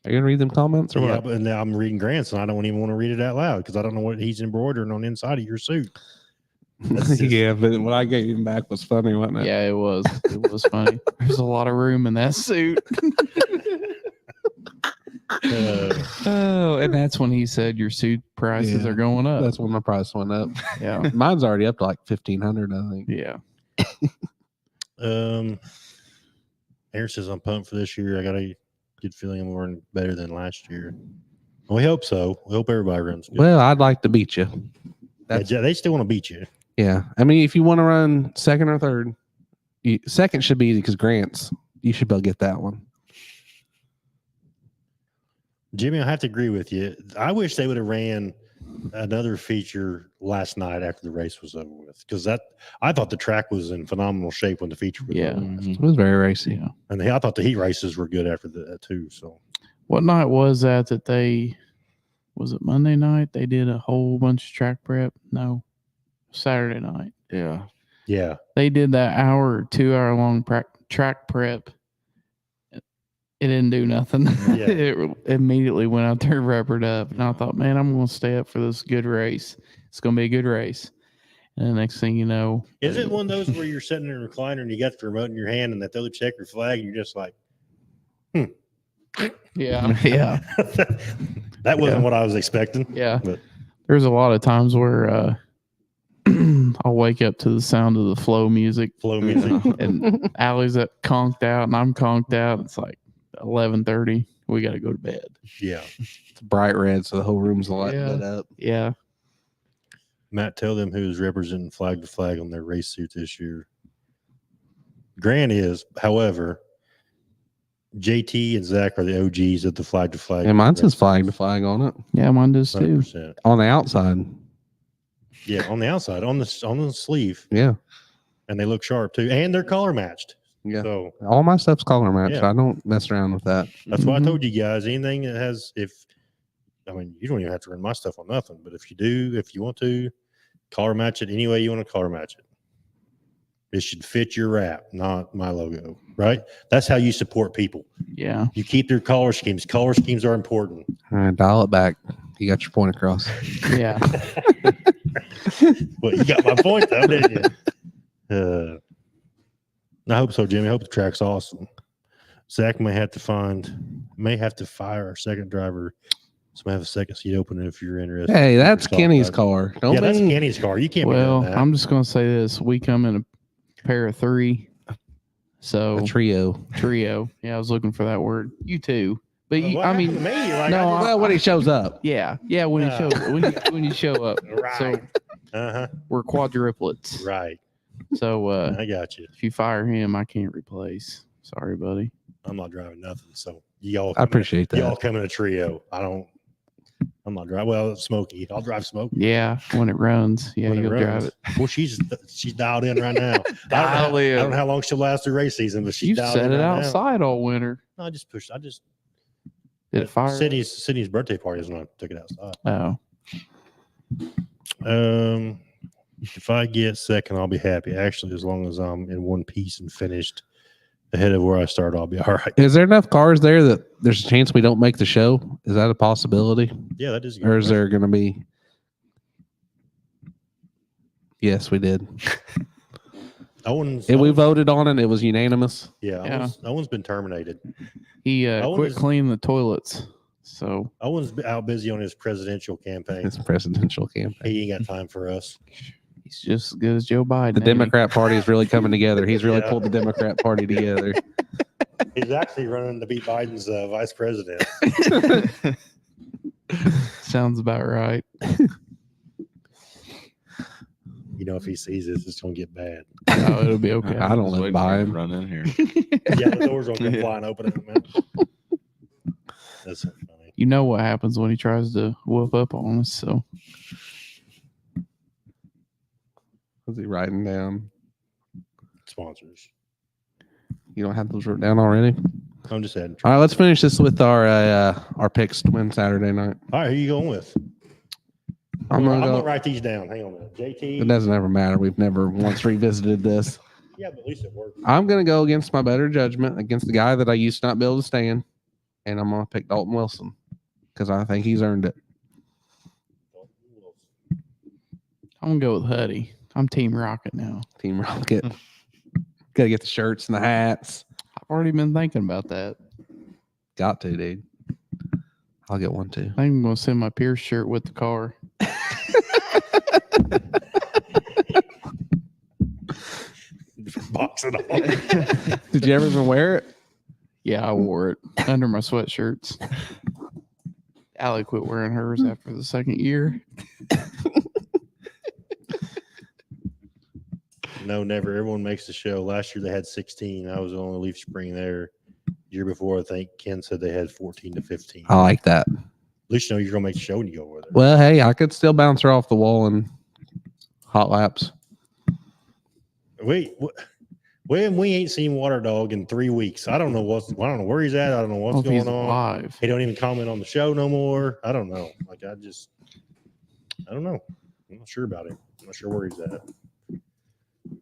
Are you gonna read them comments or Yeah, what? but now I'm reading Grant's and I don't even want to read it out loud because I don't know what he's embroidering on the inside of your suit. That's just- Yeah, but what I gave him back was funny, wasn't it? Yeah, it was. It was funny. There's a lot of room in that suit. Oh, and that's when he said your suit prices Yeah. are going up. That's when my price went up. Yeah. Mine's already up to like 1,500, I think. Yeah. Aaron says I'm pumped for this year. I got a good feeling I'm running better than last year. Well, we hope so. We hope everybody runs good. Well, I'd like to beat you. That's Yeah, they still want to beat you. yeah. I mean, if you want to run second or third, second should be easy because Grant's. You should be able to get that one. Jimmy, I have to agree with you. I wish they would have ran another feature last night after the race was over with because I thought the track was in phenomenal shape when the feature was Yeah. over with. It was very racy. Yeah. And I thought the heat races were good after that too. So What night was that was it Monday night? They did a whole bunch of track prep? No. Saturday night. Yeah. They did that 2 hour long track prep. It didn't do nothing. Yeah. It immediately went out there rubbered up. And I thought, man, I'm going to stay up for this good race. It's going to be a good race. And the next thing you know, is it one of those where you're sitting in a recliner and you got the remote in your hand and that other checker flag and you're just like, yeah, yeah, that wasn't what I was expecting. yeah. But- There's a lot of times where I'll wake up to the sound of the flow music Flow music. and Allie's conked out and I'm conked out. It's like 11:30. We got to go to bed. Yeah. It's bright red, so the whole room's lighting Yeah. it up. Yeah. Matt, tell them who's representing flag to flag on their race suit this year. Grant is, however, JT and Zach are the OGs of the flag to flag. And mine says flag to flag on it. Yeah, mine does too. 100%. On the outside. Yeah, on the outside, on the sleeve, Yeah. and they look sharp too, and they're color matched. Yeah. So All my stuff's color matched. Yeah. I don't mess around with that. that's why I Mhm. told you guys anything that has you don't even have to run my stuff on nothing, but if you want to color match it any way you want to color match it. It should fit your wrap, not my logo, right? That's how you support people. Yeah. You keep their color schemes. Color schemes are important. All right, dial it back. You got your point across. Yeah. Well, you got my point though, didn't you? I hope so, Jimmy. I hope the track's awesome. Zach may have to fire our second driver. So I have a second seat open if you're interested. Hey, that's Stop Kenny's that. car. Don't Yeah, that's be- Kenny's car. You can't Well, be doing that. I'm just going to say this. We come in a pair of 3. So a trio. trio. Yeah, I was looking for that word. You too. But you, What I happened mean, to me? Like, no, Well, when he shows up. yeah. When you show when you show up. right. So Uh-huh. we're quadruplets. Right. So I got you. if you fire him, I can't replace. Sorry, buddy. I'm not driving nothing. So y'all I appreciate y'all that. come in a trio. I'm not driving. Well, Smokey. I'll drive Smokey. Yeah, when it runs, yeah, when it you'll drive runs. it. Well, she's dialed in right now. Dial I in. don't know how long she'll last through race season, but she's You dialed set in it right now. outside all winter. No, I just pushed. Did it fire? Sydney's birthday party is when I took it outside. Oh, If I get second, I'll be happy. Actually, as long as I'm in one piece and finished ahead of where I started, I'll be all right. Is there enough cars there that there's a chance we don't make the show? Is that a possibility? Yeah, that is. a good Or is question. there going to be? Yes, we did. Owen's, And we Owen's- voted on it. It was unanimous. Yeah, Yeah. Owen's been terminated. He Owen quit is- cleaning the toilets. So Owen's out busy on his presidential campaign. It's a presidential campaign. He ain't got time for us. he's just as good as Joe Biden. The ain't he? Democrat Party is really coming together. He's really Yeah. pulled the Democrat Party together. He's actually running to be Biden's vice president. Sounds about right. You know, if he sees this, it's gonna get bad. No, it'll be okay. I don't Just live waiting by for him him. to Run in here. Yeah, the doors gonna come flying open in a minute. That's so funny. You know what happens when he tries to whoop up on us. So Was he writing down? Sponsors. You don't have those written down already? I'm just adding. All right, let's finish this with our picks to win Saturday night. All right, who you going with? I'm gonna gonna go. write these down. Hang on a minute. It JT. doesn't ever matter. We've never once revisited this. Yeah, but at least it worked. I'm gonna go against my better judgment, against the guy that I used to not be able to stand, and I'm gonna pick Dalton Wilson because I think he's earned it. I'm gonna go with Huddy. I'm Team Rocket now. Team Rocket. Gotta get the shirts and the hats. I've already been thinking about that. Got to, dude. I'll get one too. I think I'm gonna send my Pierce shirt with the car. Box it off. Did you ever even wear it? Yeah, I wore it under my sweatshirts. Allie quit wearing hers after the second year. No, never. Everyone makes the show. Last year they had 16. I was the only Leaf Spring there. Year before, I think Ken said they had 14 to 15. I like that. At least you know you're gonna make the show when you go over there. Well, hey, I could still bounce her off the wall and hot laps. Wait, when we ain't seen Water Dog in 3 weeks. I don't know I don't know where he's at. I don't know I what's don't know if he's going on. alive. He don't even comment on the show no more. I don't know. Like I don't know. I'm not sure about him. I'm not sure where he's at.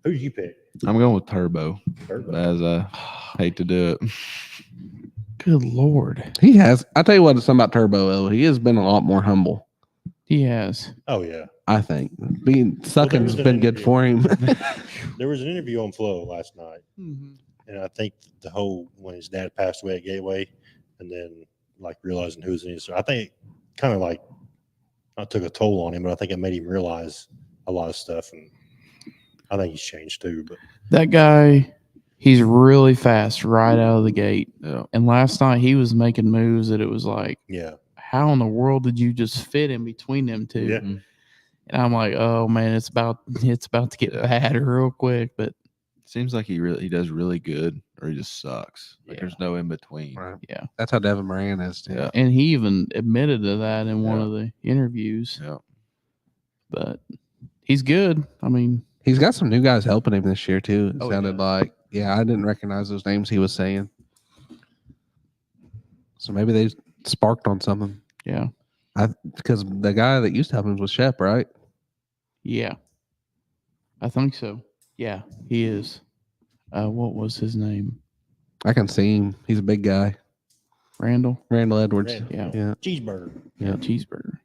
Who did you pick? I'm going with Turbo, Turbo. as I hate to do it. Good Lord. He has. I tell you what, it's something about Turbo. Though. He has been a lot more humble. He has. Oh yeah. I think being sucking's was an been good interview. for him. There was an interview on Flow last night, and I think the whole when his dad passed away at Gateway, and then like realizing who was in his. I think kind of like not took a toll on him, but I think it made him realize a lot of stuff, and I think he's changed too. But That guy, he's really fast right out of the gate. Yeah. And last night he was making moves that it was like, yeah, how in the world did you just fit in between them two? Yeah. And I'm like, oh man, it's about to get bad real quick. But Seems like he does really good or he just sucks. Like Yeah. there's no in between. Right. yeah. That's how Devin Moran is too. Yeah. And he even admitted to that in one Yeah. of the interviews. Yeah. But he's good. I mean, He's got some new guys helping him this year too. It Oh, sounded yeah. like, yeah, I didn't recognize those names he was saying. So maybe they sparked on something. yeah. Because the guy that used to help him was Shep, right? Yeah. I think so. Yeah, he is. What was his name? I can see him. He's a big guy. Randall? Randall Edwards. Randall. Yeah. Yeah. cheeseburger. Yeah. Cheeseburger.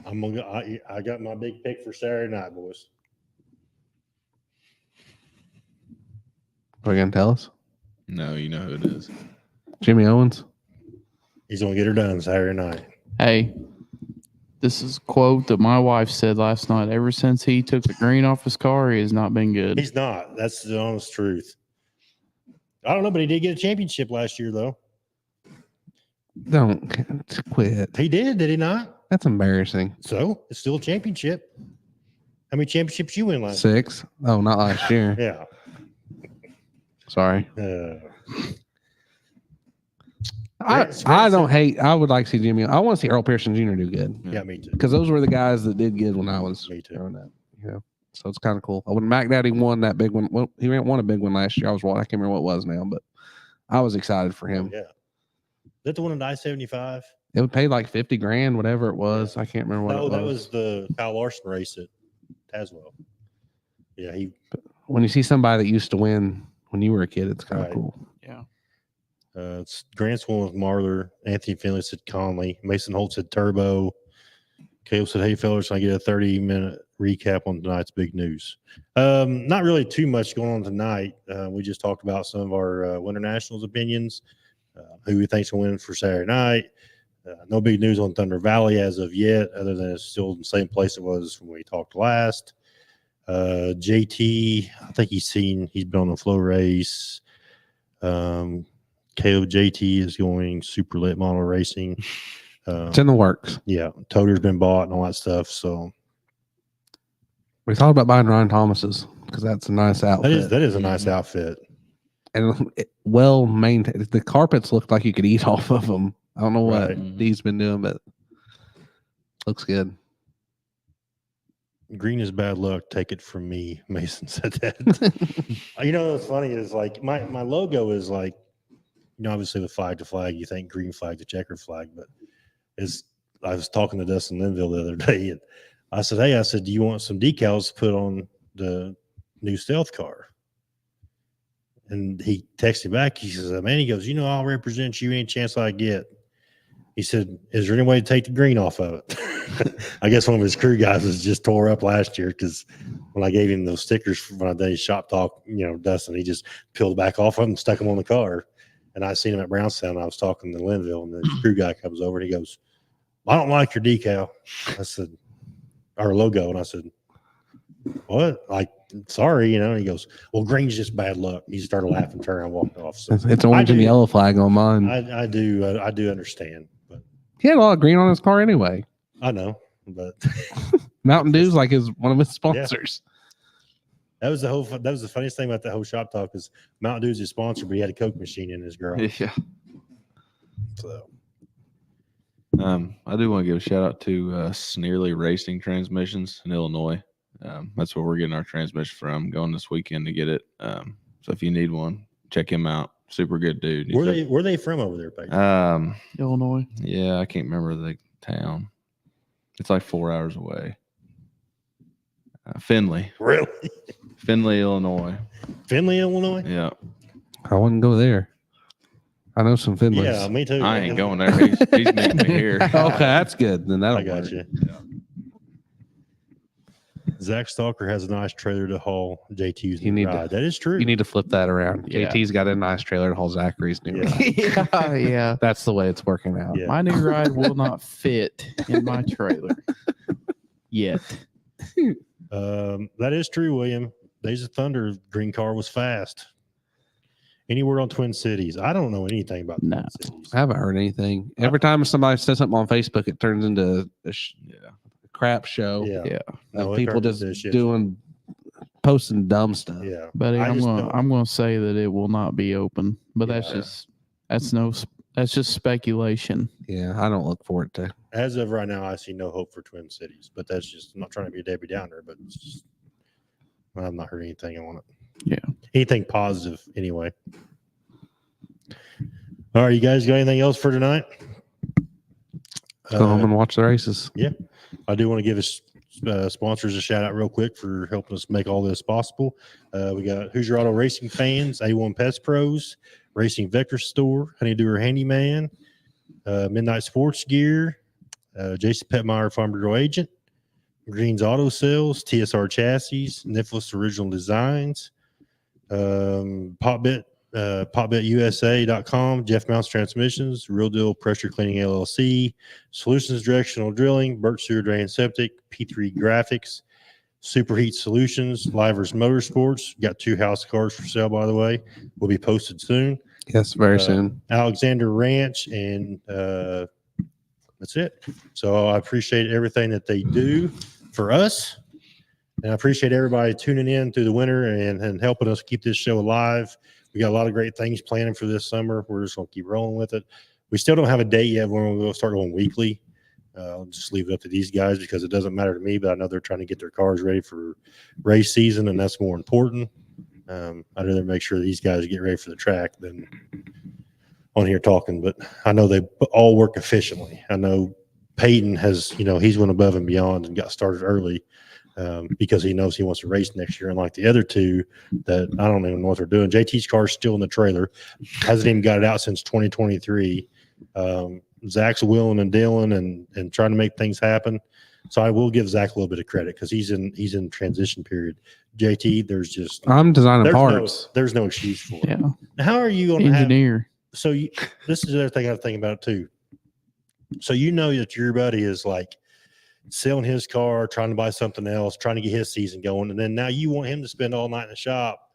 I'm gonna. I got my big pick for Saturday night, boys. Are you gonna tell us? No, you know who it is. Jimmy Owens. He's gonna get her done Saturday night. Hey, this is a quote that my wife said last night. Ever since he took the green off his car, he has not been good. He's not. That's the honest truth. I don't know, but he did get a championship last year, though. Don't quit. He did he not? That's embarrassing. So it's still a championship. How many championships you win last year? 6. Oh, not last year. Yeah. Sorry. Grant I don't hate. I would like to see Jimmy. I want to see Earl Pearson Jr. do good Yeah, me too. because those were the guys that did good when I was Me too. growing up. You know, so it's kind of cool. When Mac Daddy won that big one, well, he won a big one last year. I can't remember what it was now, but I was excited for him. Yeah. Is that the one in I-75? It would pay like 50 grand, whatever it was. I can't remember what No, it that was. was the Kyle Larson race at Tazewell. Yeah, he When you see somebody that used to win when you were a kid, it's kind of Right. cool. Yeah. Grant's one with Marler. Anthony Finley said Conley. Mason Holt said Turbo. Caleb said, "Hey fellas, can I get a 30-minute recap on tonight's big news?" Not really too much going on tonight. We just talked about some of our Winter Nationals opinions, who we think's going to win for Saturday night. No big news on Thunder Valley as of yet, other than it's still in the same place it was when we talked last. JT, I think he's been on the flow race. Caleb JT is going super lit model racing. It's in the works. Yeah, Toter's been bought and all that stuff. So We thought about buying Ryan Thomas's because that's a nice outfit. that is a nice outfit. And well maintained. The carpets look like you could eat off of them. I don't know what Right. Dee's been doing, but looks good. Green is bad luck. Take it from me. Mason said that. You know what's funny is like my logo is like, obviously the flag, you think green flag, the checker flag, but I was talking to Dustin Linville the other day, and I said, "Hey, do you want some decals to put on the new stealth car?" And he texted back. He says, "Man," he goes, "I'll represent you any chance I get." He said, "Is there any way to take the green off of it?" I guess one of his crew guys was just tore up last year because when I gave him those stickers when I did his shop talk, Dustin, he just peeled the back off of them and stuck them on the car. And I seen him at Brownstown. I was talking to Linville, and the crew guy comes over and he goes, "I don't like your decal." I said, "Our logo." And I said, "What? Like, sorry, He goes, "Well, green's just bad luck." He started laughing, turned and walked off. So It's orange and yellow flag on mine. I do understand, but He had a lot of green on his car anyway. I know, but Mountain Dew's like one of his sponsors. that was the funniest thing about that whole shop talk is Mountain Dew's his sponsor, but he had a Coke machine in his garage. Yeah. So I do want to give a shout out to Sneerly Racing Transmissions in Illinois. That's where we're getting our transmission from. Going this weekend to get it. So if you need one, check him out. Super good dude. He's where they from over there, Paige? Illinois. Yeah, I can't remember the town. It's like 4 hours away. Findlay, Really? Illinois. Findlay, Illinois? Yeah, I wouldn't go there. I know some Finleys. Yeah, me too. I ain't going there. He's meeting me here. Okay, that's good. Then that'll I got work. you. Zach Stalker has a nice trailer to haul JT's You new need to- ride. That is true. You need to flip that around. Yeah. JT's got a nice trailer to haul Zachary's new Yeah. ride. Yeah. That's the way it's working out. Yeah. My new ride will not fit in my trailer yet. That is true, William. Days of Thunder green car was fast. Anywhere on Twin Cities? I don't know anything about No. Twin Cities. I haven't heard anything. Every time somebody says something on Facebook, it turns into a crap show. Yeah. Yeah. No, Of it people turns just into shit. posting dumb stuff. Yeah. Buddy, I just don't- I'm gonna say that it will not be open, but Yeah. that's just speculation. Yeah, I don't look forward to. As of right now, I see no hope for Twin Cities, but that's just, I'm not trying to be a Debbie Downer, but it's just, I've not heard anything on it. Yeah. Anything positive anyway. All right, you guys got anything else for tonight? Go home and watch the races. I do want to give us sponsors a shout out real quick for helping us make all this possible. We got Hoosier Auto Racing Fans, A1 Pest Pros, Racing Vector Store, Honeydew Handyman, Midnight Sports Gear, Jason Petmeyer Farm Bureau Agent, Green's Auto Sales, TSR Chassis, Nicholas Original Designs, PopBitUSA.com, Jeff Mounts Transmissions, Real Deal Pressure Cleaning LLC, Solutions Directional Drilling, Burt Sewer Drain Septic, P3 Graphics, Superheat Solutions, Livers Motorsports. Got 2 house cars for sale, by the way. Will be posted soon. Yes, very soon. Alexander Ranch, and that's it. So I appreciate everything that they do for us. And I appreciate everybody tuning in through the winter and helping us keep this show alive. We got a lot of great things planning for this summer. We're just going to keep rolling with it. We still don't have a date yet when we'll start going weekly. I'll just leave it up to these guys because it doesn't matter to me, but I know they're trying to get their cars ready for race season, and that's more important. I'd rather make sure these guys get ready for the track than on here talking, but I know they all work efficiently. I know Peyton has, he's went above and beyond and got started early. because he knows he wants to race next year. Unlike the other two that I don't even know what they're doing. JT's car's still in the trailer, hasn't even got it out since 2023. Zach's willing and dealing and trying to make things happen. So I will give Zach a little bit of credit because he's in transition period. JT, there's just I'm designing there's parts. there's no excuse for it. Yeah. How are you going to have? Engineer. So this is the other thing I'm thinking about too. So you know that your buddy is like selling his car, trying to buy something else, trying to get his season going, and then now you want him to spend all night in the shop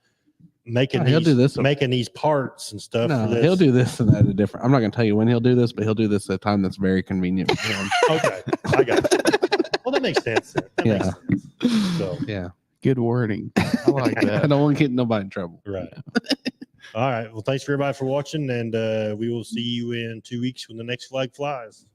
making He'll do this. making these parts and stuff. No, for this. he'll do this and that at a different. I'm not going to tell you when he'll do this, but he'll do this at a time that's very convenient for him. Okay, I got it. Well, that makes sense. Then. That makes sense. So Yeah, Good wording. I like I that. don't want to get nobody in trouble. right. All right. Well, thanks for everybody for watching, and we will see you in 2 weeks when the next flag flies.